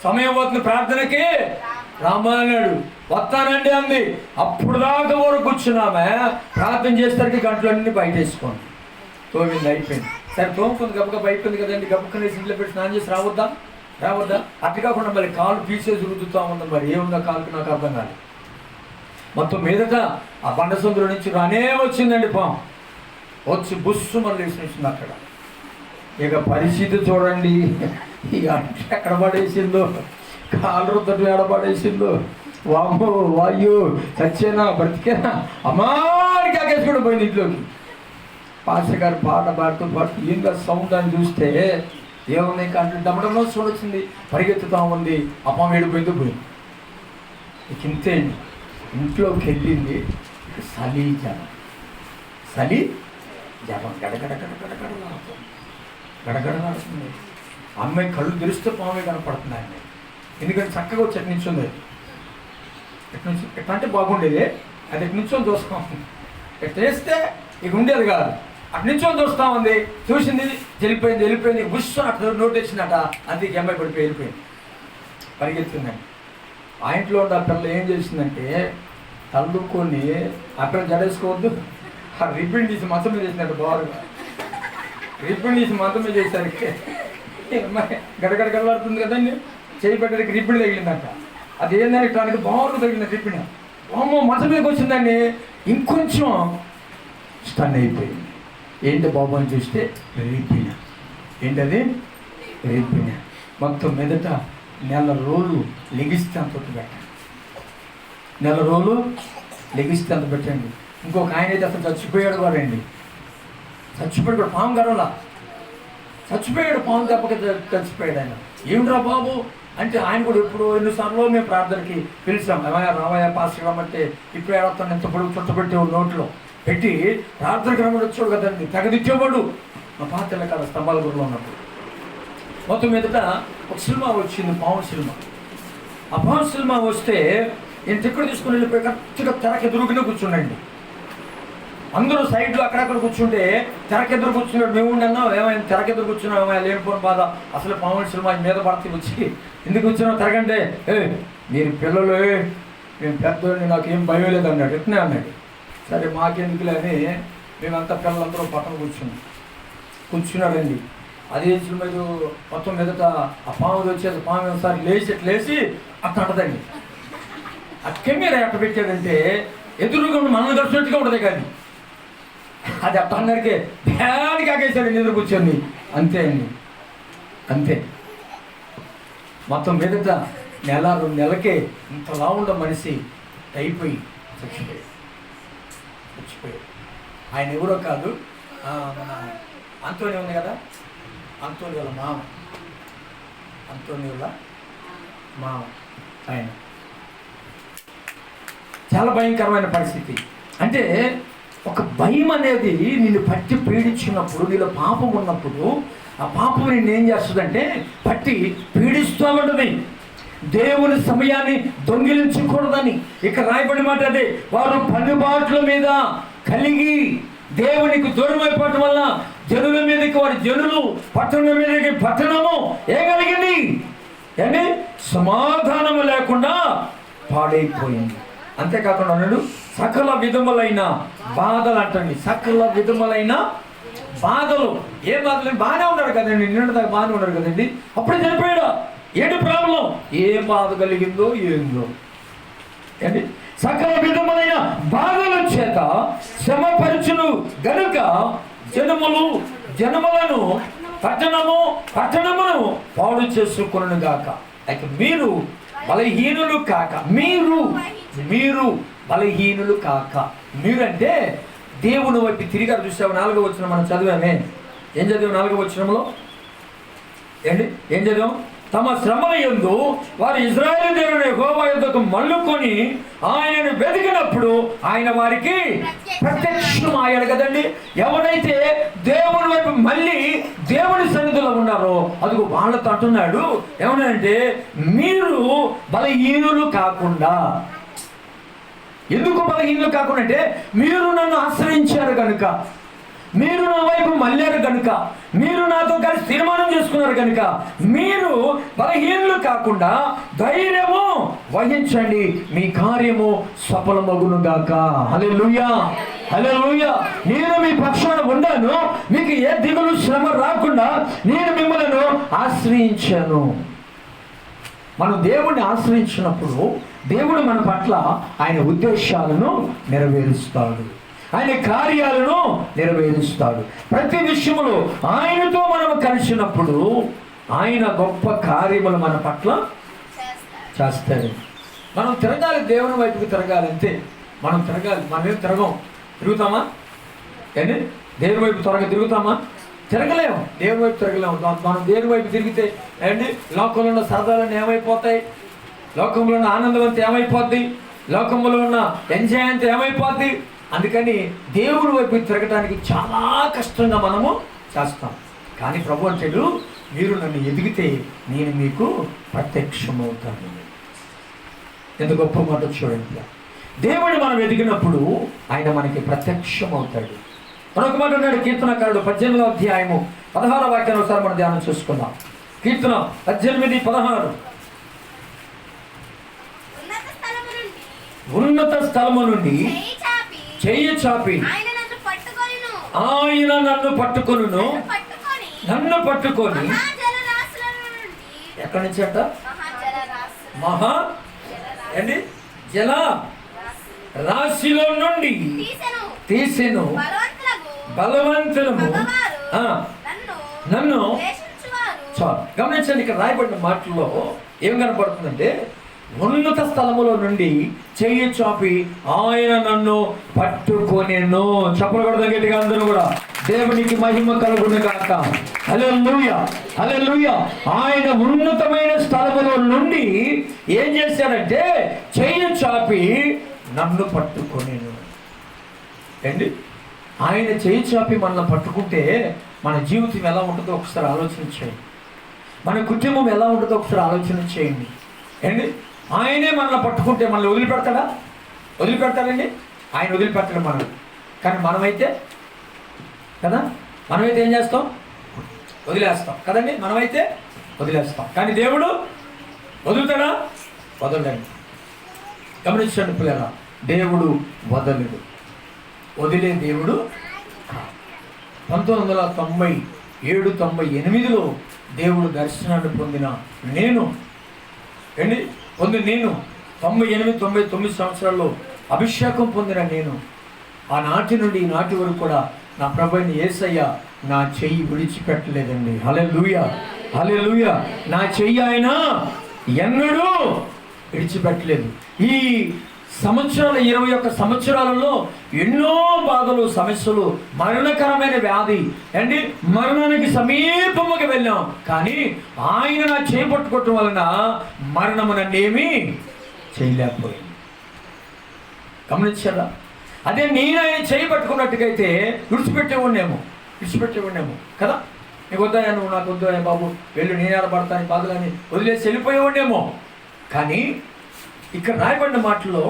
Speaker 1: సమయం పోతుంది ప్రార్థనకి రామాన్నాడు. వస్తానండి అంది. అప్పుడు దాకా వరకు కూర్చున్నామే, ప్రార్థన చేసేసరికి గంటలన్నీ బయట వేసుకోండి. తోమింది, అయిపోయింది. సరే తోముకుంది, గబగబ అయిపోయింది కదండి, గబుక్కనేసి ఇంట్లో పెట్టి స్నానం చేసి రావద్దా? అట్టు కాకుండా మళ్ళీ కాళ్ళు పీసేసి రుద్దుతా ఉంది. మరి ఏముందా కాళ్ళకి నాకు అర్థం కాదు. మొత్తం మీదట ఆ బండ సముద్రం నుంచి రానే వచ్చిందండి పాము. వచ్చి బుస్సు మళ్ళీ వేసేసింది అక్కడ. ఇక పరిస్థితి చూడండి, ఇక ఎక్కడ పడేసిందో, కాళ్ళు రుద్దటం ఎడపడేసిందో. వామ్మో వాయు, చచ్చేనా బ్రతికేనా అమ్మానికి ఆకేసుకుంటూ పోయింది ఇంట్లోకి. పాస్టర్ గారు పాట పాడుతూ ఏంగా సౌండ్ అని చూస్తే ఏమున్నాయి కంటే డమ్మడంలో చూడొచ్చింది, పరిగెత్తుతా ఉంది. అమ్మ ఏడిపోయిందో పోయింది. ఇంతే అండి. ఇంట్లోకి వెళ్ళింది చలి జనం, చలి జనం గడగడలాడుతుంది. అమ్మాయి కళ్ళు తెరిస్తే పామే కనపడుతుంది ఆయన. ఎందుకంటే చక్కగా వచ్చి ఎటు నిల్చుంది. ఎట్లా అంటే బాగుండేది, అది ఎటు నిల్చొని చూస్తాం. ఎట్లా చేస్తే ఇక ఉండేది కాదు, అటు నిల్చొని చూస్తా ఉంది. చూసింది, వెళ్ళిపోయింది బుష్ అట్లా నోటు వచ్చిందట. అంతే ఈ అమ్మాయి పడిపోయి వెళ్ళిపోయింది, పరిగెత్తుందండి. ఆ ఇంట్లో ఉన్న ఆ పిల్ల ఏం చేసిందంటే తల్లుకొని ఆ పిల్ల జడేసుకోవద్దు, ఆ రిబ్బన్ తీసి మంచం మీద చేసినట్టు బాగా రిబ్బన్ తీసి మంచం మీద చేసరికి గడగడగడలాడుతుంది కదండి. చేయి పెట్టడానికి రిబ్బన్ తగిలిందంట. అది ఏందని ఇట్లానికి బాగా తగిలింది రిబ్బన్. అమ్మో మంచం మీదకి వచ్చిందండి. ఇంకొంచెం స్టన్ అయిపోయింది. ఏంటి బాబు అని చూస్తే రిబ్బన్. ఏంటది? రిబ్బన్. మొత్తం మీదట నెల రోజులు లెగిస్తే అంత పెట్టండి, నెల రోజులు లెగిస్తే అంత పెట్టండి. ఇంకొక ఆయన అయితే అసలు చచ్చిపోయాడు వాడండి. చచ్చిపోయాడు, పాము గడవలా చచ్చిపోయాడు, పాము దెబ్బకి చచ్చిపోయాడు ఆయన. ఏమిట్రా బాబు అంటే ఆయన కూడా ఎప్పుడు ఎన్నిసార్లు మేము ప్రార్థనకి పిలిచాం. రామయ్య పాస్టర్ రమ్మంటే ఇప్పుడు ఏడతాను ఎంత పొడుగు చుట్టబెట్టి నోట్లో పెట్టి ప్రార్థనకి రమ్మని వచ్చాడు కదండి. తెగదిచ్చేవాడు మా పాత తెల్లకాల స్తంభాల గుడిలో ఉన్నప్పుడు. మొత్తం మీదట ఒక సినిమా వచ్చింది, పాము సినిమా. ఆ పాము సినిమా వస్తే నేను తిక్కడ తీసుకుని వెళ్ళిపోయి కరెక్ట్గా తెరకెదురుగానే కూర్చుండండి. అందరూ సైడ్లో అక్కడక్కడ కూర్చుంటే తెరకెదురు కూర్చున్నాడు. మేము ఉండన్నా ఏమైనా తెరకెదురు కూర్చున్నాం, ఏమైనా లేనిపోయిన బాధ. అసలు పాముల సినిమా మీద పడితే వచ్చి ఎందుకు కూర్చున్నావు తెరకంటే, మీరు పిల్లలు మేము పెద్దోడిని నాకు ఏం భయం లేదు అన్నాడు. ఎట్నే అన్నాడు. సరే మాకెందుకులే అని మేమంతా పిల్లలందరూ పక్కన కూర్చున్నాడండి. అదే సినిమా మొత్తం మీదట ఆ పాము వచ్చేది. పాము ఒకసారి లేచి అట్ట అంటదండి. అట్టే మీరు ఎట్ట పెట్టాడంటే ఎదురుగా మనల్ని కలిసినట్టుగా ఉండదు కానీ అది అట్ట అందరికీ బ్యాడ్గా ఆగేశాడు నిద్ర కూర్చొని. అంతే అండి, అంతే. మొత్తం మీదట నెల 2 నెలలకే ఇంతలా ఉండ మనిషి అయిపోయి చచ్చిపోయాడు. ఆయన ఎవరో కాదు, మన అంతోని ఉంది కదా, అంతోని వాళ్ళ మామ, అంతోని వాళ్ళ మామ ఆయన. చాలా భయంకరమైన పరిస్థితి. అంటే ఒక భయం అనేది నిన్ను పట్టి పీడించినప్పుడు, నీలో పాపం ఉన్నప్పుడు ఆ పాపం నిన్ను ఏం చేస్తుందంటే పట్టి పీడిస్తూ ఉంటుంది. దేవుని సమయాన్ని దొంగిలించకూడదని ఇక్కడ రాయబడిన మాట అదే. వారు పన్నుబాట్ల మీద కలిగి దేవునికి దూరం అయిపోవటం వల్ల జనుల మీదకి వారి జనులు, పట్టణం మీదకి పట్టణము ఏం కలిగింది అంటే సమాధానము లేకుండా పాడైపోయింది. అంతేకాకుండా అన్నాడు సకల విధములైన బాధలు అంటండి. సకల విధములైన బాధలు. ఏ బాధలు? బాగానే ఉన్నాడు కదండి, నిన్నటిదాకా బాగానే ఉన్నాడు కదండి, అప్పుడే చనిపోయాడు. ఏంటి ప్రాబ్లం? ఏ బాధ కలిగిందో ఏందో ఏంటి? సకల విధములైన బాధల చేత శ్రమపరచును గనుక జనములను పట్టణమును పాడు చేసుకొనును గాక. అయితే మీరు బలహీనులు కాక, మీరు బలహీనులు కాక. మీరంటే దేవుని వైపు తిరిగారు. చూసావు 4వ వచనం మనం చదివామే. ఏం చదివాం 4వ వచనంలో? ఏంటి ఏం చదివాం? తమ శ్రమల యందు వారు ఇశ్రాయేలు దేవుని యెహోవా యొద్దకు మళ్ళుకొని ఆయనను వెతికినప్పుడు ఆయన వారికి ప్రత్యక్షమయ్యాడు కదండి. ఎవరైతే దేవుని వైపు మళ్ళీ దేవుని సన్నిధిలో ఉన్నారో అదిగో వాళ్ళతో అంటున్నాడు ఏమనంటే మీరు బలహీనులు కాకుండా. ఎందుకు బలహీనులు కాకుండా అంటే మీరు నన్ను ఆశ్రయించారు కనుక, మీరు నా వైపు మళ్ళారు కనుక, మీరు నాతో కలిసి తీర్మానం చేసుకున్నారు కనుక మీరు బలహీనులు కాకుండా ధైర్యము వహించండి, మీ కార్యము సఫలమగును గాక. హల్లెలూయా, హల్లెలూయా. నేను మీ పక్షాన ఉన్నాను, మీకు ఏ దిగులు శ్రమ రాకుండా నేను మిమ్మల్ని ఆశ్రయించాను. మనం దేవుణ్ణి ఆశ్రయించినప్పుడు దేవుడు మన పట్ల ఆయన ఉద్దేశాలను నెరవేరుస్తాడు, ఆయన కార్యాలను నెరవేరుస్తాడు. ప్రతి విషయంలో ఆయనతో మనం కలిసినప్పుడు ఆయన గొప్ప కార్యములు మన పట్ల చేస్తాడు. మనం తిరగాలి, దేవుని వైపుకి తిరగాలి, అంతే. మనం తిరగాలి. మనమేం తిరుగుతామా? ఏంటి దేవుని వైపు త్వరగా తిరుగుతామా? తిరగలేము. దేవుని వైపు తిరగలేము. మనం దేవుని వైపు తిరిగితే ఏంటి లోకంలో ఉన్న సరదాలన్నీ ఏమైపోతాయి? లోకంలో ఉన్న ఆనందం అంతా ఏమైపోద్ది, లోకంలో ఉన్న ఎంజాయ్ అంతా ఏమైపోద్ది. అందుకని దేవుడి వైపు తిరగటానికి చాలా కష్టంగా మనము చేస్తాం. కానీ ప్రభు అంటాడు, మీరు నన్ను ఎదిగితే నేను మీకు ప్రత్యక్షమవుతాను. ఎంత గొప్ప మాట చూడండి. దేవుడు మనం ఎదిగినప్పుడు ఆయన మనకి ప్రత్యక్షమవుతాడు. మరొక మాట ఉన్నాడు కీర్తనకారుడు 18వ అధ్యాయము 16వ వాక్యాన్ని ఒకసారి మనం ధ్యానం చేసుకుందాం. కీర్తన 18:16. ఉన్నత స్థలము నుండి చెయ్యి చాపి ఆయన నన్ను పట్టుకొనును. నన్ను పట్టుకొని ఎక్కడి నుంచి అంట? మహా ఏంటి జల రాశిలో నుండి తీసెను. బలవంతులము నన్ను గమనించండి. ఇక్కడ రాయబడిన మాటల్లో ఏం కనపడుతుందంటే, ఉన్నత స్థలములో నుండి చెయ్యి చాపి ఆయన నన్ను పట్టుకొనెను. చెప్పకూడదు గట్టిగా అందరూ కూడా. దేవునికి మహిమ కలుగును గాక. హల్లెలూయా, హల్లెలూయా. ఆయన ఉన్నతమైన స్థలములో నుండి ఏం చేశారంటే చెయ్యి చాపి నన్ను పట్టుకొనెను. ఏంటి? ఆయన చెయ్యి చాపి మనల్ని పట్టుకుంటే మన జీవితం ఎలా ఉంటుందో ఒకసారి ఆలోచన చేయండి. మన కుటుంబం ఎలా ఉంటుందో ఒకసారి ఆలోచన చేయండి. ఏంటి? ఆయనే మనల్ని పట్టుకుంటే మనల్ని వదిలిపెడతాడా? వదిలిపెడతాడండి? ఆయన వదిలిపెట్టడు మనం. కానీ మనమైతే కదా, మనమైతే ఏం చేస్తాం? వదిలేస్తాం కదండి. మనమైతే వదిలేస్తాం. కానీ దేవుడు వదులుతాడా? వదలండి. గమనించండి పిల్లరా, దేవుడు వదలడు, వదిలే దేవుడు. 1997-98లో దేవుడు దర్శనాన్ని పొందిన నేను 98-99 సంవత్సరాల్లో అభిషేకం పొందిన నేను, ఆనాటి నుండి ఈనాటి వరకు కూడా నా ప్రభువైన యేసయ్య నా చెయ్యి విడిచిపెట్టలేదండి. హల్లెలూయా, హల్లెలూయా. నా చెయ్యి ఆయన ఎన్నడూ విడిచిపెట్టలేదు. ఈ సంవత్సరాలు 21 సంవత్సరాలలో ఎన్నో బాధలు, సమస్యలు, మరణకరమైన వ్యాధి అండి, మరణానికి సమీపముగా వెళ్ళాం. కానీ ఆయన నా చేపట్టుకోవటం వలన మరణము నన్నేమీ చేయలేకపోయింది. గమనించారా? అదే నేను ఆయన చేయబట్టుకున్నట్టుగైతే విడిచిపెట్టేవాడినేమో కదా. నీకు వద్దాయా, నువ్వు నాకు వద్దాయా బాబు, వెళ్ళు, నేను ఆడబడతాను బాధలని వదిలేసి వెళ్ళిపోయేవాడినేమో. కానీ ఇక్కడ రాయబడిన మాటలో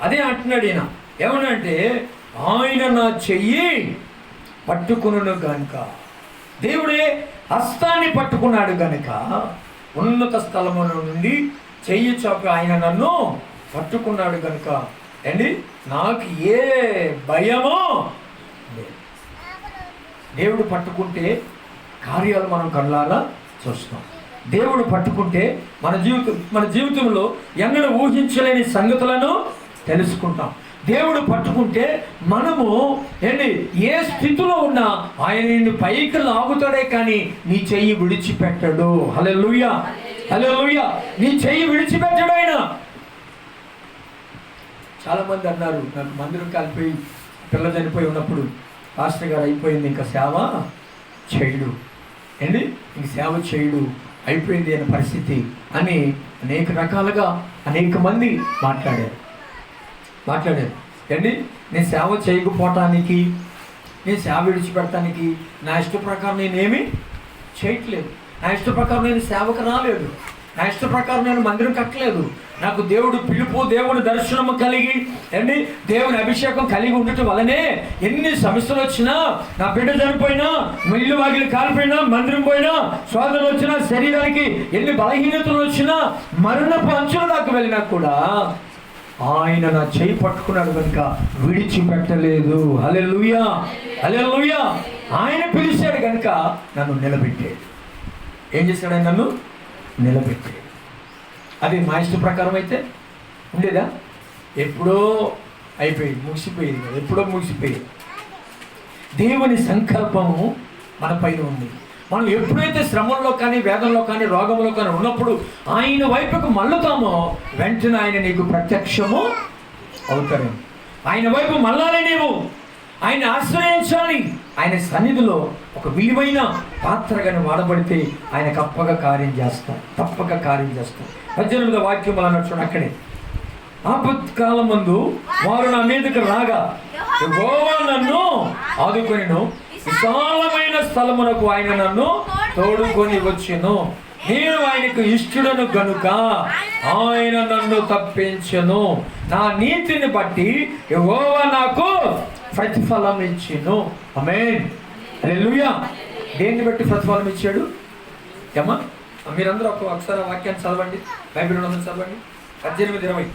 Speaker 1: అదే అంటున్నాడు ఈయన. ఏమనంటే ఆయన నా చెయ్యి పట్టుకును గనుక, దేవుడే హస్తాన్ని పట్టుకున్నాడు గనుక, ఉన్నత స్థలము నుండి చెయ్యి చాపి ఆయన నన్ను పట్టుకున్నాడు గనుక అండి నాకు ఏ భయమో లేదు. దేవుడు పట్టుకుంటే కార్యాలు మనం కళ్ళారా చూస్తాం. దేవుడు పట్టుకుంటే మన జీవితంలో ఎన్నడూ ఊహించలేని సంగతులను తెలుసుకుంటాం. దేవుడు పట్టుకుంటే మనము ఏ స్థితిలో ఉన్నా ఆయన నిన్ను పైకి లాగుతాడే కానీ నీ చెయ్యి విడిచిపెట్టడు. హల్లెలూయా, హల్లెలూయా. నీ చెయ్యి విడిచిపెట్టడు ఆయన. చాలామంది అన్నారు, నాకు మందిరం కలిపి పిల్ల చనిపోయి ఉన్నప్పుడు, పాస్టర్ గారు అయిపోయింది, ఇంకా సేవ చేయడు ఇంక సేవ చేయడు, అయిపోయింది అనే పరిస్థితి అని అనేక రకాలుగా అనేక మంది మాట్లాడారు. నేను సేవ చేయకపోవటానికి, నేను సేవ విడిచిపెడటానికి నా ఇష్ట ప్రకారం నేనేమి చేయట్లేదు. నా ఇష్ట ప్రకారం నేను సేవకు రాలేదు. నా ఇష్ట ప్రకారం నేను మందిరం కట్టలేదు. నాకు దేవుడు పిలుపు, దేవుని దర్శనము కలిగి దేవుని అభిషేకం కలిగి ఉండటం వల్లనే ఎన్ని సమస్యలు వచ్చినా, నా బిడ్డ చనిపోయినా, ఇల్లు వాకిలి కాలిపోయినా, మందిరం పోయినా, శోధనలు వచ్చినా, శరీరానికి ఎన్ని బలహీనతలు వచ్చినా, మరణపు అంచుల దాకా వెళ్ళినా కూడా ఆయన నా చేయి పట్టుకున్నాడు కనుక విడిచిపెట్టలేదు. హల్లెలూయా, హల్లెలూయా. ఆయన పిలిచాడు కనుక నన్ను నిలబెట్టాడు. ఏం చేశాడు ఆయన? నన్ను నిలబెట్టాడు. అది మా ఇష్ట ప్రకారం అయితే ఉండేదా? ఎప్పుడో అయిపోయింది, ముగిసిపోయేది కదా, ఎప్పుడో ముగిసిపోయేది. దేవుని సంకల్పము మన పైన ఉంది. మనం ఎప్పుడైతే శ్రమంలో కానీ, వేదంలో కానీ, రోగంలో కానీ ఉన్నప్పుడు ఆయన వైపుకు మళ్ళుతామో వెంటనే ఆయన నీకు ప్రత్యక్షము అవుతారు. ఆయన వైపు మళ్ళాలి నీవు. ఆయన ఆశ్రయించాలి. ఆయన సన్నిధిలో ఒక విలువైన పాత్రగానే వాడబడితే ఆయన తప్పక కార్యం చేస్తారు, తప్పక కార్యం చేస్తారు. 18వ వాక్యం అన్నట్టు అక్కడే, ఆపత్కాలం ముందు వారు నా మీదకి రాగా యెహోవా నన్ను ఆదుకొనెను, విశాలమైన స్థలమునకు ఆయన నన్ను తోడుకొని వచ్చెను. నేను ఆయనకు ఇష్టడను గనుక ఆయన నన్ను తప్పించెను. నా నీతిని బట్టి యెహోవా నాకు ప్రతిఫలం ఇచ్చెను. ఆమేన్, హల్లెలూయా. దేన్ని బట్టి ప్రతిఫలం ఇచ్చాడు? ఏమా మీరందరూ ఒకసారి వాక్యాన్ని చదవండి, బైబిల్ ఉన్నది చదవండి. 18:20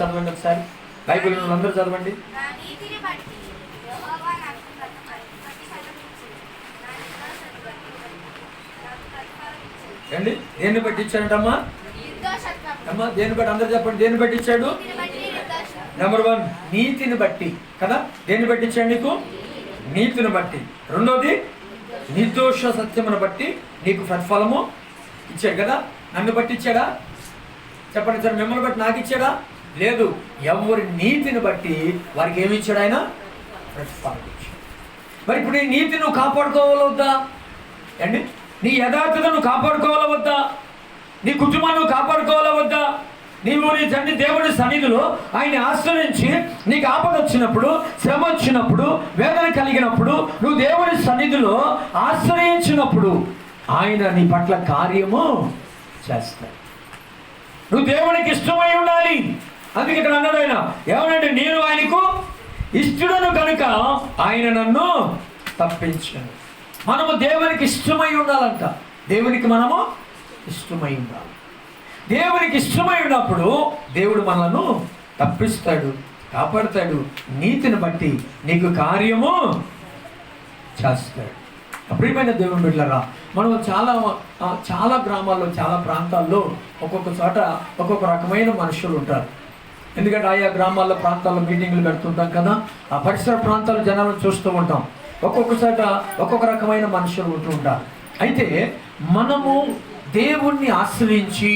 Speaker 1: చదవండి ఒకసారి. బైబిల్ అందరూ చదవండి. అండి దేన్ని బట్టి ఇచ్చాడంటమ్మా? అమ్మా దేన్ని బట్టి? అందరూ చెప్పండి. దేన్ని బట్టి ఇచ్చాడు? నెంబర్ 1 నీతిని బట్టి కదా. దేన్ని బట్టి ఇచ్చాడు నీకు? నీతిని బట్టి. రెండోది నిర్దోష సత్యమును బట్టి నీకు ప్రతిఫలము ఇచ్చాడు కదా. నన్ను బట్టి ఇచ్చాడా? చెప్పండి సార్. మిమ్మల్ని బట్టి నాకు ఇచ్చాడా? లేదు. ఎవరి నీతిని బట్టి వారికి ఏమి ఇచ్చాడు? ఆయన ప్రతిఫలం ఇచ్చాడు. మరి ఇప్పుడు నీ నీతి నువ్వు కాపాడుకోవాలా వద్దా అండి? నీ యథార్థత నువ్వు కాపాడుకోవాలా వద్దా? నీ కుటుంబాన్ని నువ్వు కాపాడుకోవాలా వద్దా? నీవు నీ తండ్రి దేవుడి సన్నిధిలో ఆయన ఆశ్రయించి నీకు ఆపద వచ్చినప్పుడు, శ్రమ వచ్చినప్పుడు, వేదన కలిగినప్పుడు నువ్వు దేవుడి సన్నిధిలో ఆశ్రయించినప్పుడు ఆయన నీ పట్ల కార్యము చేస్తాడు. నువ్వు దేవునికి ఇష్టమై ఉండాలి. అందుకే ఇక్కడ అన్నాడు ఆయన ఏమనంటే, నేను ఆయనకు ఇష్టడను కనుక ఆయన నన్ను తప్పించాను. మనము దేవునికి ఇష్టమై ఉండాలంట. దేవునికి మనము ఇష్టమై ఉండాలి. దేవునికి ఇష్టమై ఉన్నప్పుడు దేవుడు మనలను తప్పిస్తాడు, కాపాడుతాడు. నీతిని బట్టి నీకు కార్యము చేస్తాడు. ప్రియమైన దేవుని బిడ్డలారా, మనం చాలా గ్రామాల్లో, చాలా ప్రాంతాల్లో ఒక్కొక్క చోట ఒక్కొక్క రకమైన మనుషులు ఉంటారు. ఎందుకంటే ఆయా గ్రామాల్లో, ప్రాంతాల్లో మీటింగ్లు పెడుతుంటాం కదా. ఆ పరిసర ప్రాంతాల జనాలను చూస్తూ ఉంటాం. ఒక్కొక్క చోట ఒక్కొక్క రకమైన మనుషులు ఉంటూ ఉంటారు. అయితే మనము దేవుణ్ణి ఆశ్రయించి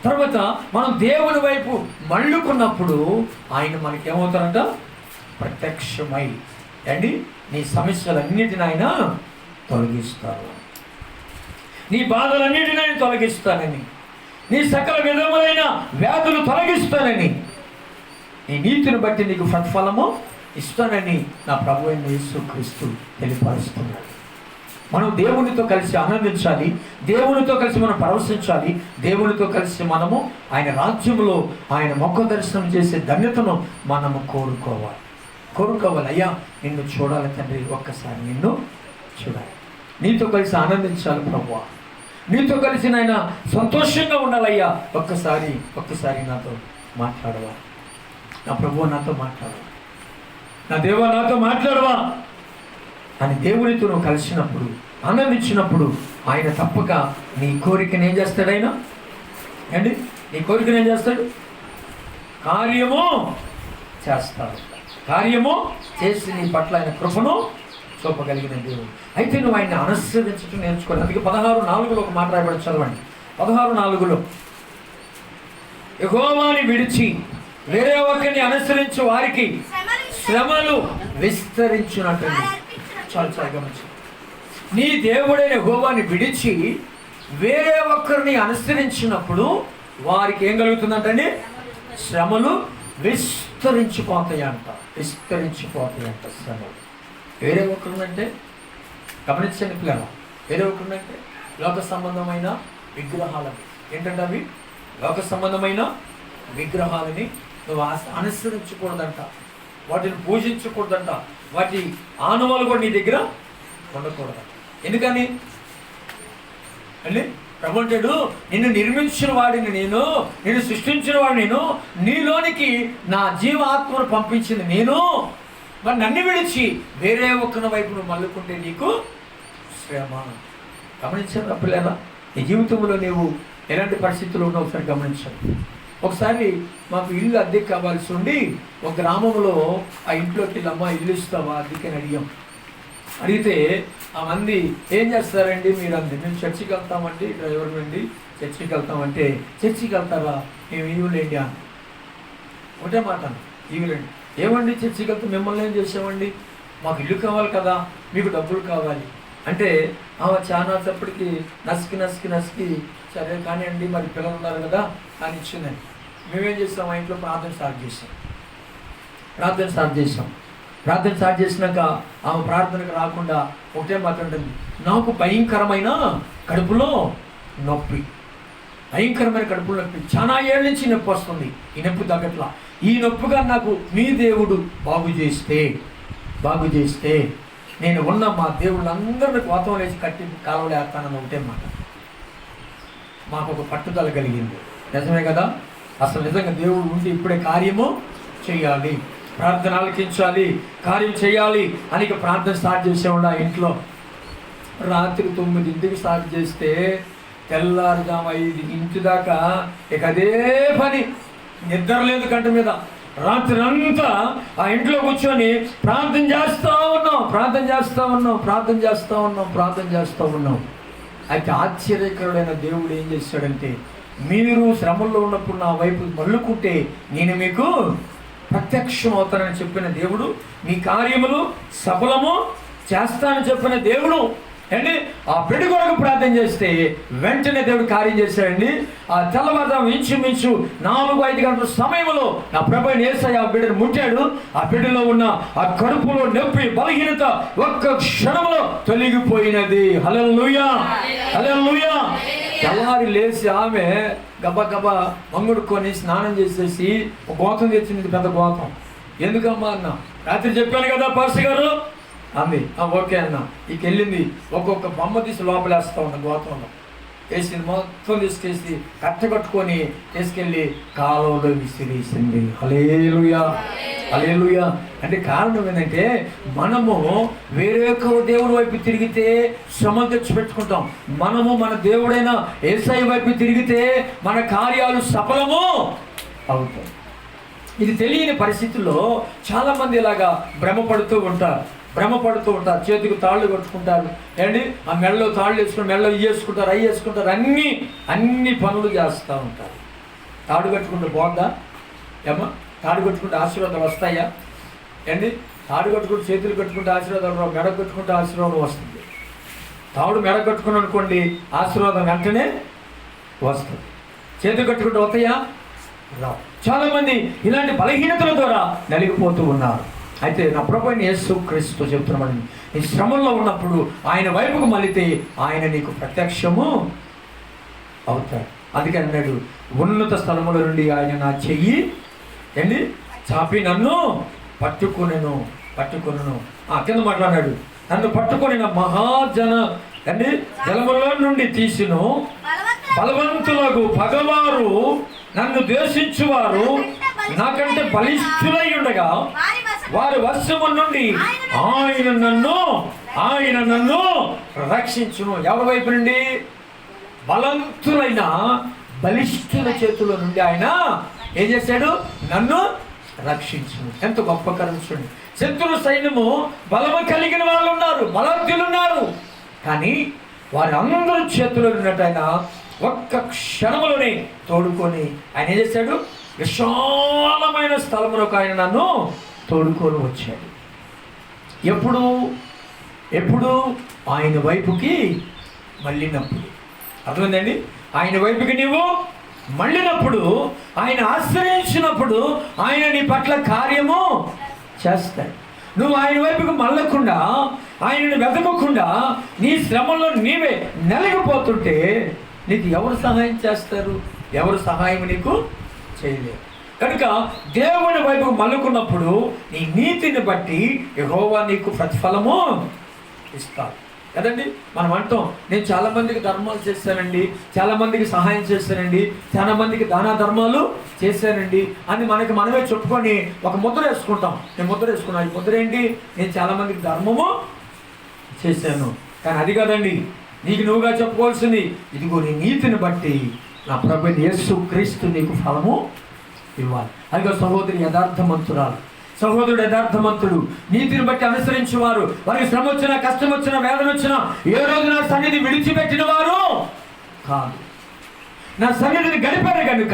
Speaker 1: తర్వాత మనం దేవుని వైపు మళ్ళుకున్నప్పుడు ఆయన మనకేమవుతారంట? ప్రత్యక్షమై అండి నీ సమస్యలన్నిటిని ఆయన తొలగిస్తారు, నీ బాధలన్నిటిని ఆయన తొలగిస్తానని, నీ సకల విధములైన వ్యాధులు తొలగిస్తానని, నీ నీతిని బట్టి నీకు ప్రతిఫలము ఇస్తానని నా ప్రభువైన యేసుక్రీస్తు తెలియపరుస్తున్నాడు. మనం దేవునితో కలిసి ఆనందించాలి, దేవునితో కలిసి మనం పరవశించాలి, దేవునితో కలిసి మనము ఆయన రాజ్యంలో ఆయన ముఖ దర్శనం చేసే ధన్యతను మనము కోరుకోవాలి. అయ్యా నిన్ను చూడాలి తండ్రి, ఒక్కసారి నిన్ను చూడాలి, నీతో కలిసి ఆనందించాలి ప్రభువా, నీతో కలిసి నాయన సంతోషంగా ఉండాలయ్యా. ఒక్కసారి నాతో మాట్లాడవా, నా ప్రభువా నాతో మాట్లాడవా, నా దేవా నాతో మాట్లాడవా అని దేవునితో నువ్వు కలిసినప్పుడు, ఆనందించినప్పుడు ఆయన తప్పక నీ కోరికను ఏం చేస్తాడు? ఆయన అండి నీ కోరికను ఏం చేస్తాడు? కార్యము చేస్తాడు. కార్యము చేసి నీ పట్ల ఆయన కృపను చూపగలిగిన దేవుడు. అయితే నువ్వు ఆయన్ని అనుసరించడం నేర్చుకోవాలి. అందుకే 16:4 ఒక మాట రాయబడి చదవండి. 16:4 యెహోవాని విడిచి వేరే ఒకరిని అనుసరించే వారికి శ్రమలు విస్తరించినట్టుంది. చాలా గమనించు. నీ దేవుడైన యెహోవాని విడిచి వేరే ఒక్కరిని అనుసరించినప్పుడు వారికి ఏం కలుగుతుందంటండి? శ్రమలు విస్తరించిపోతాయంట శ్రమలు. వేరే ఒక్కరుందంటే గమనించండి పిల్లలు, వేరే ఒక్కరుందంటే లోక సంబంధమైన విగ్రహాలని, ఏంటంటే అవి లోక సంబంధమైన విగ్రహాలని నువ్వు అనుసరించకూడదంట, వాటిని పూజించకూడదంట, వాటి ఆనవాళ్ళు కూడా నీ దగ్గర ఉండకూడదంట. ఎందుకని అండి? ప్రభు అంటాడు, నిన్ను నిర్మించిన వాడిని నేను, నిన్ను సృష్టించిన వాడు నేను, నీలోనికి నా జీవాత్మను పంపించింది నేను, మరి నన్ను విడిచి వేరే ఒక్కరి వైపు నువ్వు మళ్ళుకుంటే నీకు శ్రమ. గమనించాను పిల్లలా, నీ జీవితంలో నీవు ఎలాంటి పరిస్థితుల్లో ఉన్నావు ఒకసారి గమనించాను. ఒకసారి మాకు ఇల్లు అద్దెకి కావాల్సి ఉండి ఒక గ్రామంలో ఆ ఇంట్లోకి వెళ్ళమ్మా ఇల్లు ఇస్తావా అద్దెకని అడిగితే ఆ మంది ఏం చేస్తారండి మీరు అంది, మేము చర్చికి వెళ్తామండి, డ్రైవర్ నుండి చర్చికి వెళ్తామంటే చర్చికి వెళ్తారా, మేము ఈవులేండి అని ఒకటే మాట ఈవులేండి. ఏమండి చర్చికి వెళ్తే మిమ్మల్ని ఏం చేసామండి, మాకు ఇల్లు కావాలి కదా, మీకు డబ్బులు కావాలి అంటే ఆమె చాలా సేపటికి నసికి సరే కానీ అండి మరి పిల్లలు ఉన్నారు కదా అని ఇచ్చిందండి. మేమేం చేస్తాం, మా ఇంట్లో ప్రార్థన స్టార్ట్ చేసినాక ఆమె ప్రార్థనకు రాకుండా ఒకటే మాట్లాడండి, నాకు భయంకరమైన కడుపులో నొప్పి చాలా ఏళ్ళ నుంచి నొప్పి వస్తుంది, ఈ నొప్పి తగ్గట్లా, ఈ నొప్పిగా నాకు మీ దేవుడు బాగు చేస్తే నేను ఉన్న మా దేవుళ్ళందరినీ కోతం వేసి కట్టి కాలువలు వేస్తానని ఒకటే మాట. మాకు ఒక పట్టుదల కలిగింది. నిజమే కదా, అసలు నిజంగా దేవుడు ఉండి ఇప్పుడే కార్యము చేయాలి, ప్రార్థన ఆలకించాలి, కార్యం చేయాలి అని ప్రార్థన స్టార్ట్ చేసేవాడు. ఆ ఇంట్లో రాత్రి 9 స్టార్ట్ చేస్తే తెల్లారుజాము 5 దాకా ఇక అదే పని, నిద్ర లేదు కంట మీద. రాత్రి అంతా ఆ ఇంట్లో కూర్చొని ప్రార్థన చేస్తూ ఉన్నాం. అయితే ఆశ్చర్యకరుడైన దేవుడు ఏం చేశాడంటే, మీరు శ్రమల్లో ఉన్నప్పుడు నా వైపు మళ్ళుకుంటే నేను మీకు ప్రత్యక్షం అవుతానని చెప్పిన దేవుడు, మీ కార్యములు సఫలము చేస్తానని చెప్పిన దేవుడు అండి. ఆ బిడ్డ కొరకు ప్రార్థన చేస్తే వెంటనే దేవుడు కార్యం చేశాడండి. ఆ తెల్లవారుజాము ఇంచుమించు 4-5 గంటల సమయంలో నా ప్రభువైన యేసయ్య ఆ బిడ్డను ముట్టాడు. ఆ బిడ్డలో ఉన్న ఆ కడుపులో నొప్పి, బలహీనత ఒక్క క్షణంలో తొలగిపోయినది. హల్లెలూయా. తెల్లారి లేచి ఆమె గబగబా మంగుడుకొని స్నానం చేసేసి ఒక గోతం తెచ్చింది, పెద్ద గోతం. ఎందుకమ్మా అన్న, రాత్రి చెప్పాను కదా పాస్టర్ గారు అంది. ఓకే అన్న. ఇక వెళ్ళింది, ఒక్కొక్క బొమ్మ తీసి లోపలేస్తూ ఉన్న గోతంలో వేసింది, మొత్తం తీసుకేసి కట్టుకొని తీసుకెళ్ళి కాలువలో విసిరేసింది. హల్లెలూయా. అంటే కారణం ఏంటంటే, మనము వేరే దేవుడి వైపు తిరిగితే శ్రమ తెచ్చిపెట్టుకుంటాం, మనము మన దేవుడైన యేసయ్య వైపు తిరిగితే మన కార్యాలు సఫలము అవుతాయి. ఇది తెలియని పరిస్థితుల్లో చాలామంది ఇలాగా భ్రమపడుతూ ఉంటారు. చేతికి తాళ్ళు కట్టుకుంటారు ఏంటి, ఆ మెడలో తాళ్ళు వేసుకుని మెడలో వేసుకుంటారు, అవి వేసుకుంటారు, అన్ని పనులు చేస్తూ ఉంటారు. తాడు కట్టుకుంటే బాగుందా ఏమా? తాడు కట్టుకుంటే ఆశీర్వాదాలు వస్తాయా ఏంటి? తాడు కట్టుకుంటే చేతులు కట్టుకుంటే ఆశీర్వాదాలు రావు, మెడ కట్టుకుంటే ఆశీర్వాదం వస్తుంది. తాడు మెడ కట్టుకుని అనుకోండి, ఆశీర్వాదం వెంటనే వస్తుంది. చేతులు కట్టుకుంటే వస్తాయా? రావు. చాలామంది ఇలాంటి బలహీనతల ద్వారా నలిగిపోతూ ఉన్నారు. అయితే నా ప్రభువైన యేసు క్రీస్తు చెప్తున్నామని, నీ శ్రమంలో ఉన్నప్పుడు ఆయన వైపుకు మళ్ళితే ఆయన నీకు ప్రత్యక్షము అవుతాడు. అందుకే అన్నాడు, ఉన్నత స్థలముల నుండి ఆయన నా చెయ్యి చాపి నన్ను పట్టుకొనెను. కింద మాట్లాడాడు, నన్ను పట్టుకొనిన మహాజన జలముల నుండి తీసిను బలవంతులకు పగవారు, నన్ను ద్వేషించువారు నాకంటే బలిష్ఠులై ఉండగా వారి వశము నుండి ఆయన నన్ను రక్షించును. ఎవరి వైపు నుండి? బలవంతులైన బలిష్ఠుల చేతుల నుండి ఆయన ఏం చేశాడు? నన్ను రక్షించును. ఎంత గొప్ప కరుణుడు. శత్రు సైన్యము బలము కలిగిన వాళ్ళు ఉన్నారు, బలవంతులు ఉన్నారు, కానీ వారి అందరూ చేతుల్లో ఉన్నట్టు ఆయన ఒక్క క్షణంలోనే తోడుకొని ఆయన ఏం చేశాడు? విశాలమైన స్థలములకు ఆయన నన్ను తోడుకొని వచ్చాడు. ఎప్పుడు ఆయన వైపుకి మళ్ళినప్పుడు. అర్థమైందండి? ఆయన వైపుకి నీవు మళ్ళినప్పుడు, ఆయన ఆశ్రయించినప్పుడు ఆయన నీ పట్ల కార్యము చేస్తాడు. నువ్వు ఆయన వైపుకి మళ్ళకుండా, ఆయనను వెతకకుండా నీ శ్రమలో నీవే నలిగిపోతుంటే నీకు ఎవరు సహాయం చేస్తారు? ఎవరు సహాయం నీకు చేయలేరు. కనుక దేవుని వైపు మళ్ళుకున్నప్పుడు నీ నీతిని బట్టి యెహోవా నీకు ప్రతిఫలము ఇస్తాడు కదండి. మనం అంటాం, నేను చాలా మందికి ధర్మాలు చేశానండి, చాలా మందికి సహాయం చేశానండి, చాలా మందికి దాన ధర్మాలు చేశానండి అని మనమే చెప్పుకొని ఒక ముద్ర వేసుకుంటాం. నేను ముద్ర వేసుకున్నాను. ఈ ముద్ర ఏంటి? నేను చాలా మందికి ధర్మము చేశాను. కానీ అది కాదండి, నీకు నువ్వుగా చెప్పుకోవాల్సింది, ఇదిగో నీ నీతిని బట్టి నా ప్రభువైన యేసు క్రీస్తు నీకు ఫలము ఇవ్వాలి. అదిగో సహోదరి యథార్థమంతురాలు, సహోదరుడు యథార్థమంతుడు, నీతిని బట్టి అనుసరించేవారు, వారికి శ్రమ వచ్చినా, కష్టం వచ్చినా, వేదన వచ్చినా ఏ రోజు నా సన్నిధి విడిచిపెట్టిన వారు కాదు. నా సన్నిధిని గడిపారు కనుక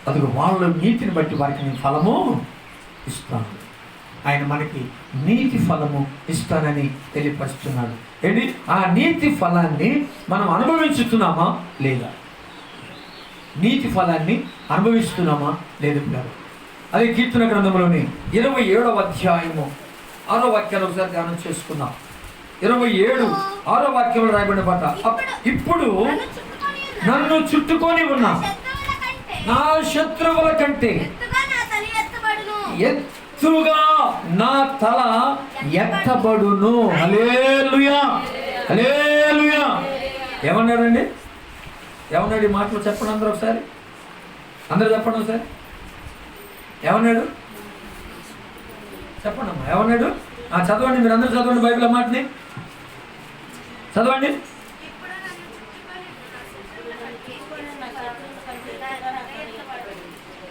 Speaker 1: అదిగో వాళ్ళ నీతిని బట్టి వారికి నేను ఫలము ఇస్తాను. ఆయన మనకి నీతి ఫలము ఇస్తానని తెలియపరుస్తున్నాడు. ఏంటి ఆ నీతి ఫలాన్ని మనం అనుభవించుతున్నామా లేదా? నీతి ఫలాన్ని అనుభవిస్తున్నామా లేదు పిల్లలు? అదే కీర్తన గ్రంథంలోని 27వ అధ్యాయము 6వ వాక్యాలు ఒకసారి ధ్యానం చేసుకుందాం. 27 6వ వాక్యంలో రాయబడిన పాట, ఇప్పుడు నన్ను చుట్టుకొని ఉన్న నా శత్రువుల కంటే ఎత్తుగా నా తల ఎత్తబడును. హల్లెలూయా, హల్లెలూయా. ఏమన్నాడండి? ఏమన్నాడు? ఈ మాటలు చెప్పండి అందరూ ఒకసారి, అందరూ చెప్పండి ఒకసారి. ఏమన్నాడు చెప్పండి అమ్మా, ఏమన్నాడు? చదవండి, మీరు అందరూ చదవండి, బైబిల్ ఆ మాటని చదవండి.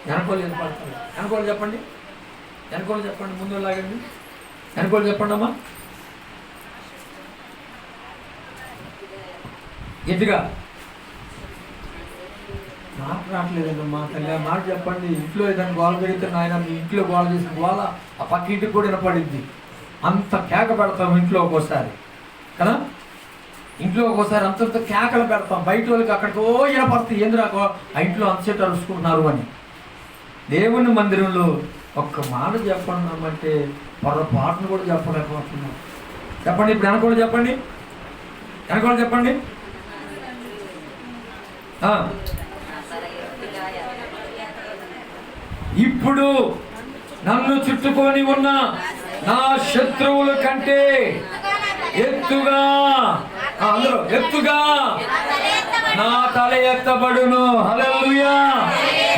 Speaker 1: వెనకోళ్ళు చెప్పండి, వెనకోళ్ళు చెప్పండి, ముందు లాగండి, వెనకోళ్ళు చెప్పండి అమ్మా గట్టిగా. మాట రావట్లేదమ్మా తల్లి, మాట చెప్పండి. ఇంట్లో ఏదైనా గోల జరిగితే నాయన మీ ఇంట్లో గోల చేసిన గోల ఆ పక్క ఇంటికి కూడా వినపడింది. అంత కేక పెడతాం ఇంట్లో ఒక్కోసారి కదా, ఇంట్లో ఒక్కోసారి అంతంత కేకలు పెడతాం. బయట వాళ్ళకి అక్కడికో వినపడతాయి, ఏంద్రాకో ఆ ఇంట్లో అంతసేపు అరుచుకుంటున్నారు అని. దేవుని మందిరంలో ఒక్క మాట చెప్పండి పొరపాటును కూడా చెప్పలేకపోతున్నాం. చెప్పండి, ఇప్పుడు వెనకోళ్ళు చెప్పండి, వెనకోళ్ళు చెప్పండి. ఇప్పుడు నన్ను చుట్టుకొని ఉన్న నా శత్రువుల కంటే ఎత్తుగా, అందరూ ఎత్తుగా నా తల ఎత్తబడును. హల్లెలూయా,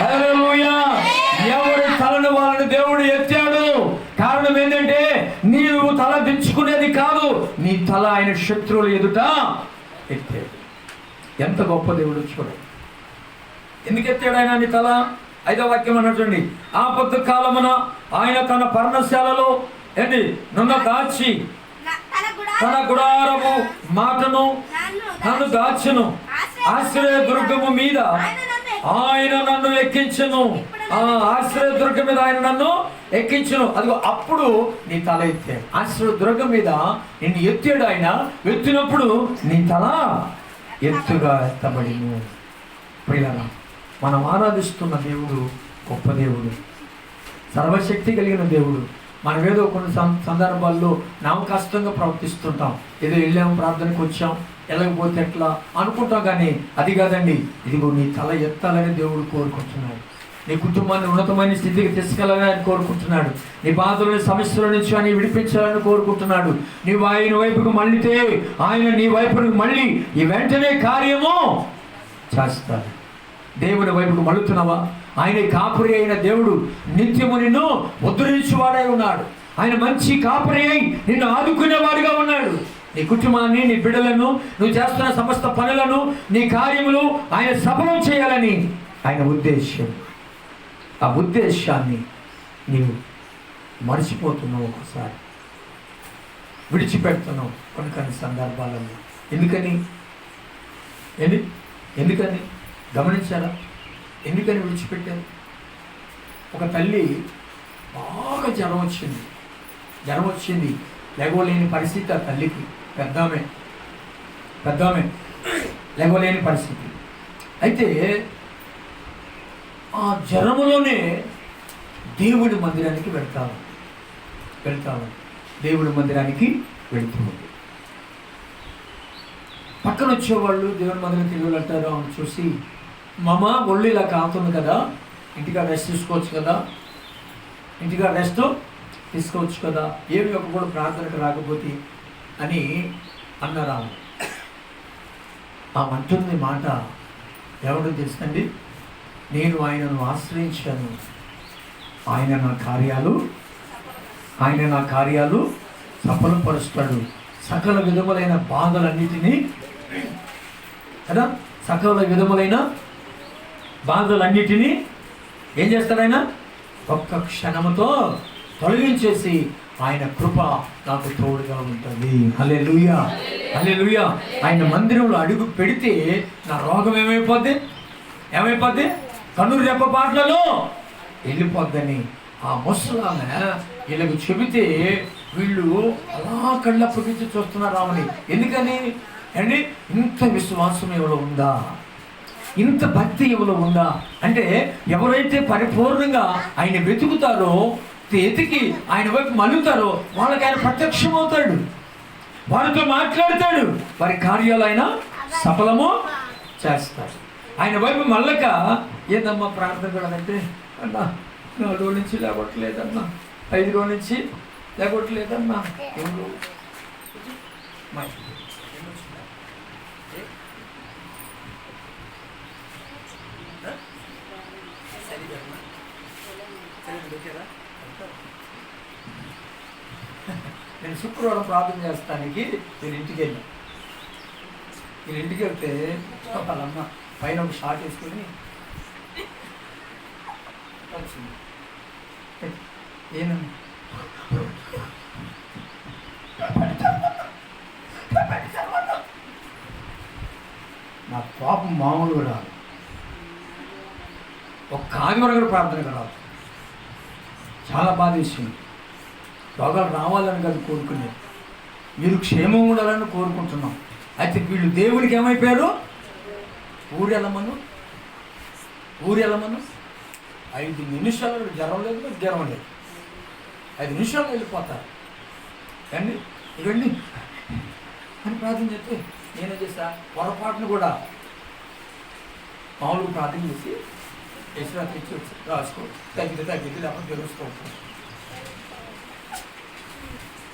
Speaker 1: హల్లెలూయా. ఎవరి తలను వాళ్ళని దేవుడు ఎత్తాడు. కారణం ఏంటంటే నీవు తల దించుకునేది కాదు, నీ తల ఆయన శత్రువుల ఎదుట ఎత్తాడు. ఎంత గొప్ప దేవుడు చూడండి. ఎందుకు ఎత్తాడు ఆయన నీ తల? 5వ వాక్యం అన్నట్టుండి, ఆపత్తు కాలమున ఆయన తన పర్ణశాలలో ఏంటి నన్ను దాచి తన గుడారము మాటను నన్ను దాచును, ఆశ్రయ దుర్గము మీద ఆయన నన్ను ఎక్కించును. ఆశ్రయ దుర్గం మీద ఆయన నన్ను ఎక్కించును. అదిగో అప్పుడు నీ తల ఎత్తాడు. ఆశ్రయ దుర్గం మీద నిన్ను ఎత్తాడు ఆయన. ఎత్తినప్పుడు నీ తల ఎత్తుగా ఎత్తబడిను. ప్రియులారా, మనం ఆరాధిస్తున్న దేవుడు గొప్ప దేవుడు, సర్వశక్తి కలిగిన దేవుడు. మనం ఏదో కొన్ని సందర్భాల్లో నామకాస్తంగా ప్రవర్తిస్తుంటాం. ఏదో వెళ్ళాము, ప్రార్థనకు వచ్చాం, వెళ్ళకపోతే ఎట్లా అనుకుంటాం. కానీ అది కాదండి. ఇదిగో నీ తల ఎత్తాలని దేవుడు కోరుకుంటున్నాడు. నీ కుటుంబాన్ని ఉన్నతమైన స్థితికి తీసుకెళ్ళాలని ఆయన కోరుకుంటున్నాడు. నీ బాధలని సమస్యల నుంచి ఆయన విడిపించాలని కోరుకుంటున్నాడు. నీవు ఆయన వైపుకు మళ్ళితే ఆయన నీ వైపుకు మళ్ళీ ఈ వెంటనే కార్యము చేస్తాడు. దేవుని వైపుకు మళ్ళుతున్నావా? ఆయన కాపురి అయిన దేవుడు నిత్యము నిన్ను ఉద్ధరించువాడై ఉన్నాడు. ఆయన మంచి కాపురి అయి నిన్ను ఆదుకునేవాడుగా ఉన్నాడు. నీ కుటుంబాన్ని, నీ బిడ్డలను, నువ్వు చేస్తున్న సమస్త పనులను, నీ కార్యములు ఆయన సఫలం చేయాలని ఆయన ఉద్దేశం. ఆ ఉద్దేశాన్ని నీవు మర్చిపోతున్నావు, ఒకసారి విడిచిపెడుతున్నావు కొన్ని సందర్భాలలో. ఎందుకని గమనించారా? ఎందుకని విడిచిపెట్టారు? ఒక తల్లి బాగా జ్వరం వచ్చింది, లేవలేని పరిస్థితి ఆ తల్లికి. పెద్దామె లేవలేని పరిస్థితి. అయితే ఆ జ్వరములోనే దేవుడి మందిరానికి వెళ్తాము. దేవుడి మందిరానికి వెళ్తుంది. పక్కన వచ్చేవాళ్ళు దేవుని మందిరానికి తిరిగి వెళ్తారు అని చూసి, మామ ఒళ్ళు ఇలా కావుతుంది కదా, ఇంటికాడ రెస్ట్ తీసుకోవచ్చు కదా, ఏమి ఒక కూడా ప్రార్థనకు రాకపోతే అని అన్నారు. ఆమె అంటుంది మాట ఎవరు తెలుసండి? నేను ఆయనను ఆశ్రయించాను, ఆయన నా కార్యాలు సఫలపరుస్తాడు. సకల విధములైన బాధలన్నిటినీ కదా, సకల విధములైన బాధలన్నిటినీ ఏం చేస్తాడు ఆయన? ఒక్క క్షణముతో తొలగించేసి ఆయన కృప నాకు తోడుగా ఉంటుంది. హల్లెలూయా, హల్లెలూయా. ఆయన మందిరంలో అడుగు పెడితే నా రోగం ఏమైపోద్ది? కన్నురు రెప్పపాట్లలో వెళ్ళిపోద్దని ఆ ముసలామె వీళ్ళకి చెబితే వీళ్ళు అలా కళ్ళప్పగించి చూస్తున్నారు ఆమెని. ఎందుకని అండి? ఇంత విశ్వాసం ఎవరో ఉందా, ఇంత భక్తి ఎవరో ఉందా అంటే, ఎవరైతే పరిపూర్ణంగా ఆయన వెతుకుతారో, ఎతికి ఆయన వైపు మలుగుతారో వాళ్ళకి ఆయన ప్రత్యక్షం అవుతాడు, వారితో మాట్లాడతాడు, వారి కార్యాలు ఆయన సఫలము చేస్తాడు. ఆయన వైపు మళ్ళక ఏందమ్మా ప్రార్థన కూడా అంటే, అన్నా 4 రోజుల నుంచి లేవట్లేదన్నా, 5 రోజుల నుంచి లేవట్లేదన్నా. ఎవరు నేను శుక్రవారం ప్రార్థన చేస్తానికి నేను ఇంటికి వెళ్ళాను. నేను ఇంటికి వెళ్తే వాళ్ళమ్మ పైన ఒక షార్ట్ వేసుకొని వచ్చింది. ఏమన్నా నా కోపం మామూలుగా రాదు. ఒక్క ఆదివారం కూడా ప్రార్థన రాదు. చాలా బాధ వేసింది. రోగాలు రావాలని కాదు కోరుకునేది, మీరు క్షేమం ఉండాలని కోరుకుంటున్నాం. అయితే వీళ్ళు దేవుడికి ఏమైపోయారు? ఊరెళ్ళమను 5 నిమిషాలు జ్వరం లేదు, జ్వరం లేదు, 5 నిమిషాలు వెళ్ళిపోతారు. కానీ ఇవన్నీ అని ప్రార్థన చేస్తే నేనే చేస్తా, పొరపాటును కూడా మామూలుగా ప్రార్థన చేసి యశ్వరాత్రి ఇచ్చి వచ్చి రాసుకో, తగ్గితే లేకపోతే తెలుస్తూ ఉంటాను.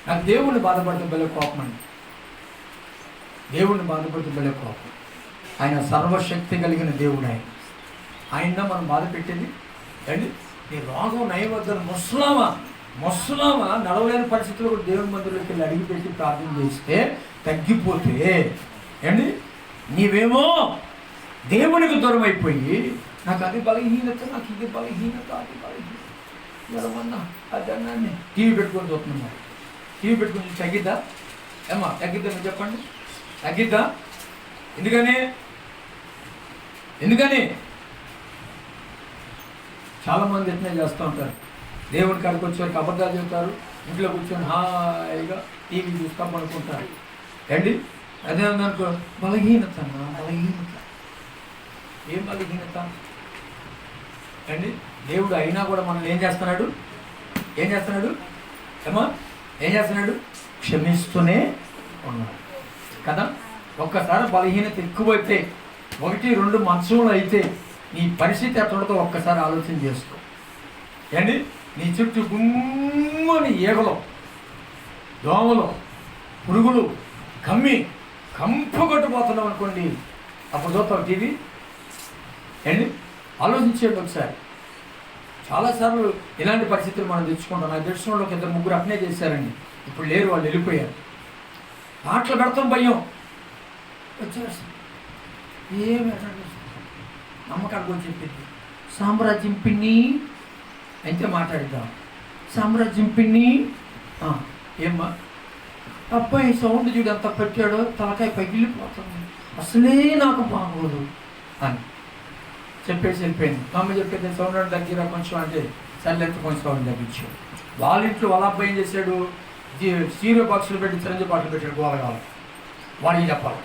Speaker 1: నాకు దేవుణ్ణి బాధపడితే బలే కోపం అండి. దేవుణ్ణి బాధపడితే బలే కోపం. ఆయన సర్వశక్తి కలిగిన దేవుడు. ఆయన మనం బాధ పెట్టింది అండి. నీ రోగం నయవద్దని ముసలామా నడవలేని పరిస్థితుల్లో కూడా దేవుని మందిరంలోకి వెళ్ళి అడిగి పెట్టి ప్రార్థన చేస్తే తగ్గిపోతే అండి, నీవేమో దేవునికి దూరం అయిపోయి నాకు అది బలహీనత, నాకు ఇది బలహీనత, అది బలహీనత ఎవరన్నా అది అన్నాన్ని టీవీ పెట్టుకొని చూస్తున్నాం. టీవీ పెట్టుకుని తగ్గిద్దా? ఏమ్మా తగ్గిద్దా? మీరు చెప్పండి, తగ్గిద్దా? ఎందుకని చాలామంది ఎట్నే చేస్తూ ఉంటారు. దేవుడి కాడికి వచ్చేవారికి అబద్ధాలు చెబుతారు, ఇంట్లో కూర్చొని హాయిగా టీవీ చూస్తాం అనుకుంటారు అండి. అదే ఉందనుకో బలహీనత అన్న, బలహీనత. ఏం బలహీనత అండి? దేవుడు అయినా కూడా మనల్ని ఏం చేస్తున్నాడు? ఏం చేస్తున్నాడు? క్షమిస్తూనే ఉన్నాడు కదా. ఒక్కసారి బలహీనత ఎక్కువైతే, 1-2 మంచంలో అయితే నీ పరిస్థితి ఎట్లతో ఒక్కసారి ఆలోచన చేసుకో అండి. నీ చుట్టూ గుమ్మని ఈగలు, దోమలు, పురుగులు కంపు కొట్టుపోతున్నాం అనుకోండి, అప్పుడు చూస్తావు టీవీ అండి. ఆలోచించేయండి ఒకసారి. చాలాసార్లు ఇలాంటి పరిస్థితులు మనం తెచ్చుకుంటాం. నాకు తెలిసిన వాళ్ళు 2-3 అట్నే చేశారండి. ఇప్పుడు లేరు, వాళ్ళు వెళ్ళిపోయారు. పాటలు పెడతాం, భయం వచ్చేస్తుంది. ఏమి నమ్మకానికి వచ్చి చెప్పింది, సామ్రాజ్యం పిన్ని అయితే మాట్లాడిద్దాం. సామ్రాజ్యం పిన్ని ఏమ్మా అబ్బాయి సౌండ్ చూడు ఎంత పెట్టాడో, తలకాయ పగిలిపోతుంది, అసలే నాకు బాగోదు అని చెప్పేసి వెళ్ళిపోయింది. అమ్మ చెప్పేది సౌండ్ దగ్గర కొంచెం అంటే చల్లెత్తి కొంచెం సౌండ్ తగ్గించాడు. వాళ్ళ ఇంట్లో వాళ్ళ అబ్బాయి ఏం చేశాడు, స్టీరియో బాక్సులు పెట్టి చిరంజీవి పాటలు పెట్టాడు. గోలగాలం వాడికి చెప్పాలి.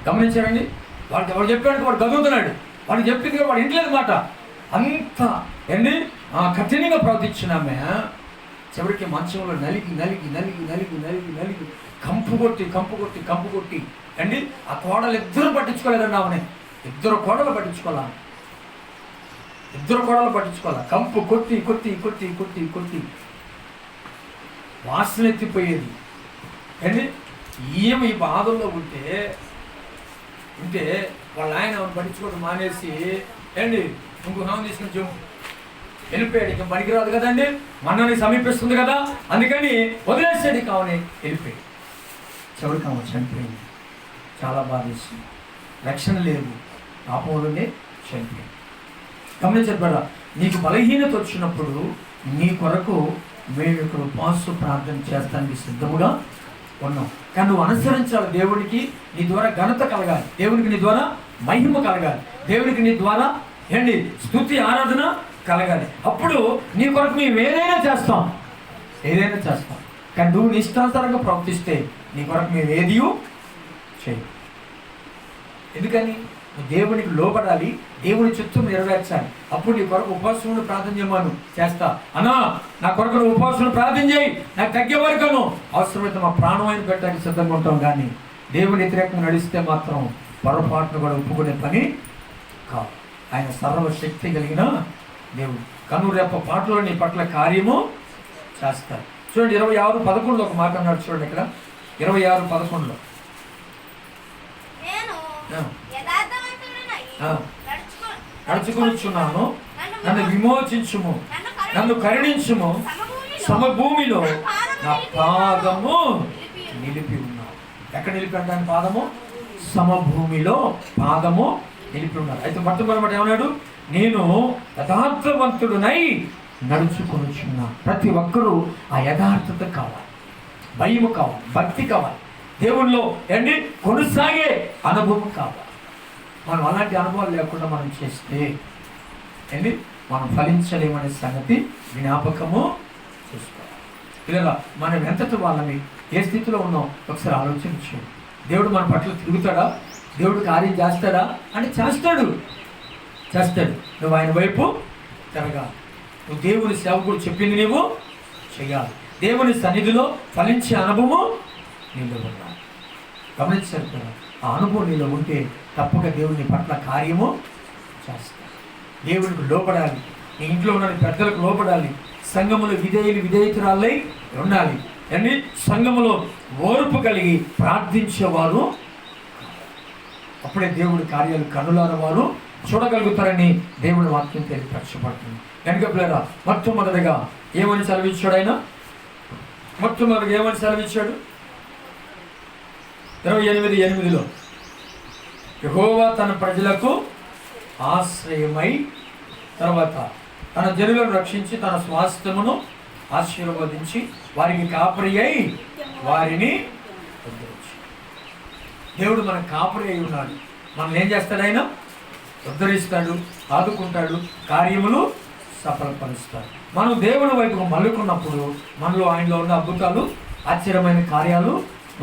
Speaker 1: గమనించారండి? వాడు చెప్పాడు, వాడు గదువుతున్నాడు, వాడు చెప్పింది కూడా వాడు ఇంట్లేదు మాట. అంత అండి కఠినంగా ప్రవర్తించినామే. చివరికి మంచంలో నలిగి కంపు కొట్టి అండి. ఆ కోడలు ఇద్దరు పట్టించుకోలేదండి. ఆమెనే ఇద్దరు కోడలు పట్టించుకోవాలా. కంపు కొట్టి వాసన ఎత్తిపోయేది అండి. ఈమె ఈ బాధల్లో ఉంటే వాళ్ళ ఆయన పట్టించుకోవడం మానేసి అండి ఇంకో హామీ తీసుకుని వెళ్ళిపోయాడు. ఇక పనికిరాదు కదండి, మన్నని సమీపిస్తుంది కదా, అందుకని వదిలేసాడు. కావని వెళ్ళిపోయాడు. చివరికి ఆమె చనిపోయింది. చాలా బాధేసింది. రక్షణ లేదు, పాపంలోనే చనిపోయింది. గమనించారు. నీకు బలహీనత వచ్చినప్పుడు నీ కొరకు మేము ఇక్కడ ఉపవాస ప్రార్థన చేస్తానికి సిద్ధముగా ఉన్నాం. కానీ నువ్వు అనుసరించాలి. దేవునికి నీ ద్వారా ఘనత కలగాలి, దేవునికి నీ ద్వారా మహిమ కలగాలి, దేవునికి నీ ద్వారా స్తుతి ఆరాధన కలగాలి. అప్పుడు నీ కొరకు మేము ఏదైనా చేస్తాం, ఏదైనా చేస్తాం. కానీ నువ్వు నిష్ఠాంతరంగా ప్రవర్తిస్తే నీ కొరకు మేము ఏది చేయి. ఎందుకని? దేవునికి లోపడాలి, దేవుని చిత్తం నెరవేర్చాలి. అప్పుడు నీ కొరకు ఉపవాసములు ప్రార్థన చేయమను, చేస్తా. అన్నా నా కొరకు నువ్వు ఉపవాసములు ప్రార్థన చేయి, నాకు తగ్గే వరకును అవసరమైతే మా ప్రాణమైన పెట్టడానికి సిద్ధంగా ఉంటాం. కానీ దేవుని వ్యతిరేకంగా నడిస్తే మాత్రం పొరపాటును కూడా ఒప్పుకునే పని కాదు. ఆయన సర్వశక్తి కలిగిన దేవుడు. కనురెప్ప పాటలో నీ పట్ల కార్యము చేస్తారు. చూడండి 26:11 ఒక మాట అన్నాడు. చూడండి ఇక్కడ 26:11 నడుచుకొనుచున్నాను, నన్ను విమోచించుము, నన్ను కరుణించుము, సమభూమిలో నా పాదము నిలిపి ఉన్నాను. ఎక్కడ నిలిపి అంటాను? పాదము సమభూమిలో పాదము నిలిపి ఉన్నారు. అయితే మొట్టమొదటి ఏమన్నాడు? నేను యథార్థవంతుడునై నడుచుకొనుచున్నా. ప్రతి ఒక్కరూ ఆ యథార్థత కావాలి, భయము కావాలి, భక్తి కావాలి, దేవుళ్ళో ఏంటి కొనసాగే అనుభవం కావాలి. మనం అలాంటి అనుభవాలు లేకుండా మనం చేస్తే ఏంటి మనం ఫలించలేమనే సంగతి జ్ఞాపకము చేసుకోవాలి. పిల్లల మనం ఎంతటి వాళ్ళని, ఏ స్థితిలో ఉన్నాం ఒకసారి ఆలోచించు. దేవుడు మన పట్ల తిరుగుతాడా? దేవుడు కార్యం చేస్తాడా అంటే చేస్తాడు. నువ్వు ఆయన వైపు తిరగాలి. నువ్వు దేవుని సేవకుడు చెప్పింది నీవు చేయాలి. దేవుని సన్నిధిలో ఫలించే అనుభవం నీలో ఉండాలి. గమనించారు కదా? ఆ అనుభవం నీలో ఉంటే తప్పక దేవుని పట్ల కార్యము చేస్తాడు. దేవునికి లోపడాలి, నీ ఇంట్లో ఉన్న పెద్దలకు లోపడాలి, సంఘములో విధేయురాలై ఉండాలి. అండి సంఘములో ఓర్పు కలిగి ప్రార్థించేవారు. అప్పుడే దేవుడి కార్యాలు కనులార వారు చూడగలుగుతారని దేవుడి వాక్యం తెలియపరచబడుతుంది. కనుక పిల్లరా మొట్టమొదటిగా ఏమని సెలవిచ్చాడు ఆయన? మొట్టమొదటిగా ఏమని సెలవిచ్చాడు? 28:8 యెహోవా తన ప్రజలకు ఆశ్రయమై, తర్వాత తన జనులను రక్షించి తన స్వాస్థ్యమును ఆశీర్వదించి వారికి కాపరి అయి వారిని ఉద్ధరించు. దేవుడు మన కాపరి అయి ఉన్నాడు. మనం ఏం చేస్తాడు? ఆయన ఉద్ధరిస్తాడు, ఆదుకుంటాడు, కార్యములు సఫలపరుస్తాడు. మనం దేవుని వైపు మల్లుకున్నప్పుడు మనలో ఆయనలో ఉన్న అద్భుతాలు, ఆశ్చర్యమైన కార్యాలు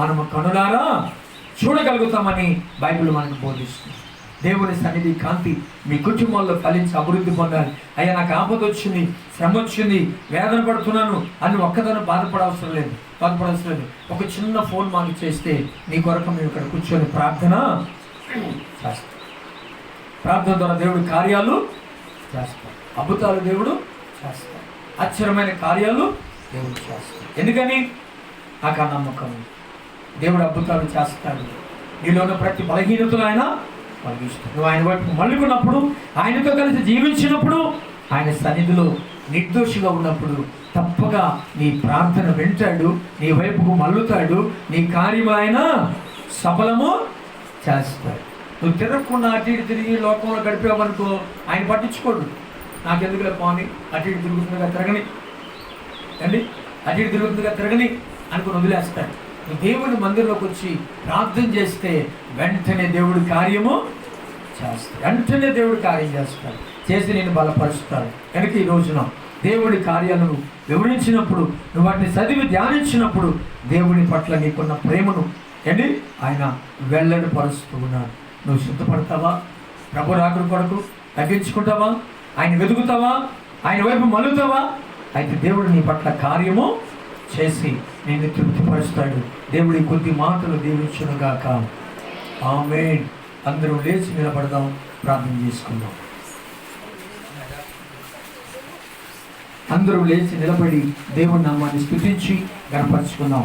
Speaker 1: మనము కనులారా చూడగలుగుతామని బైబిల్ మనకు బోధిస్తుంది. దేవుని సన్నిధి కాంతి మీ కుటుంబంలో ఫలించి అభివృద్ధి పొందాలి. అయ్యా నాకు ఆపద వచ్చింది, శ్రమ వచ్చింది, వేదన పడుతున్నాను అని ఒక్కదాన్ని బాధపడవసరం లేదు. ఒక చిన్న ఫోన్ మాకు చేస్తే నీ కొరకు మేము ఇక్కడ కూర్చొని ప్రార్థన చేస్తాం. ప్రార్థన ద్వారా దేవుడు కార్యాలు చేస్తాం, అద్భుతాలు దేవుడు చేస్తాం, ఆశ్చర్యమైన కార్యాలు దేవుడు చేస్తాం. ఎందుకని? నాకు ఆ నమ్మకం. దేవుడు అద్భుతాలు చేస్తాడు. నీలో ఉన్న ప్రతి బలహీనతలు ఆయన కలిగిస్తాడు. నువ్వు ఆయన వైపు మళ్ళుకున్నప్పుడు, ఆయనతో కలిసి జీవించినప్పుడు, ఆయన సన్నిధిలో నిర్దోషిగా ఉన్నప్పుడు తప్పగా నీ ప్రార్థన వింటాడు, నీ వైపుకు మళ్ళుతాడు, నీ కార్యం ఆయన సఫలము చేస్తాడు. నువ్వు తిరగకుండా అటు ఇటు తిరిగి లోకంలో గడిపావనుకో ఆయన పట్టించుకోడు. నాకెందుకులే పోని, అటు ఇటు తిరుగుతుందిగా తిరగని అండి, అటు ఇటు తిరుగుతుందిగా తిరగని అనుకుని వదిలేస్తాడు. నువ్వు దేవుడి మందిరంలోకి వచ్చి ప్రార్థన చేస్తే వెంటనే దేవుడి కార్యము చేస్తాడు. వెంటనే దేవుడి కార్యం చేస్తాడు, చేసి నేను బలపరుస్తాడు. కనుక ఈ రోజున దేవుడి కార్యాలను వివరించినప్పుడు, నువ్వు వాటిని చదివి ధ్యానించినప్పుడు దేవుడి పట్ల నీకున్న ప్రేమను ఏంటి ఆయన వెల్లడి పరుస్తూ ఉన్నాడు. నువ్వు సిద్ధపడతావా? ప్రభు రాకడ కొరకు తగ్గించుకుంటావా? ఆయన వెతుకుతావా? ఆయన వైపు మలుతావా? అయితే దేవుడు నీ పట్ల కార్యము చేసి నేను తృప్తిపరుస్తాడు. దేవుడి కొద్ది మాటలు దీవించునుగాక. ఆమేన్. అందరూ లేచి నిలబడదాం, ప్రార్థన చేసుకుందాం. అందరూ లేచి నిలబడి దేవుడి నామాన్ని స్తుతించి గణపరుచుకుందాం.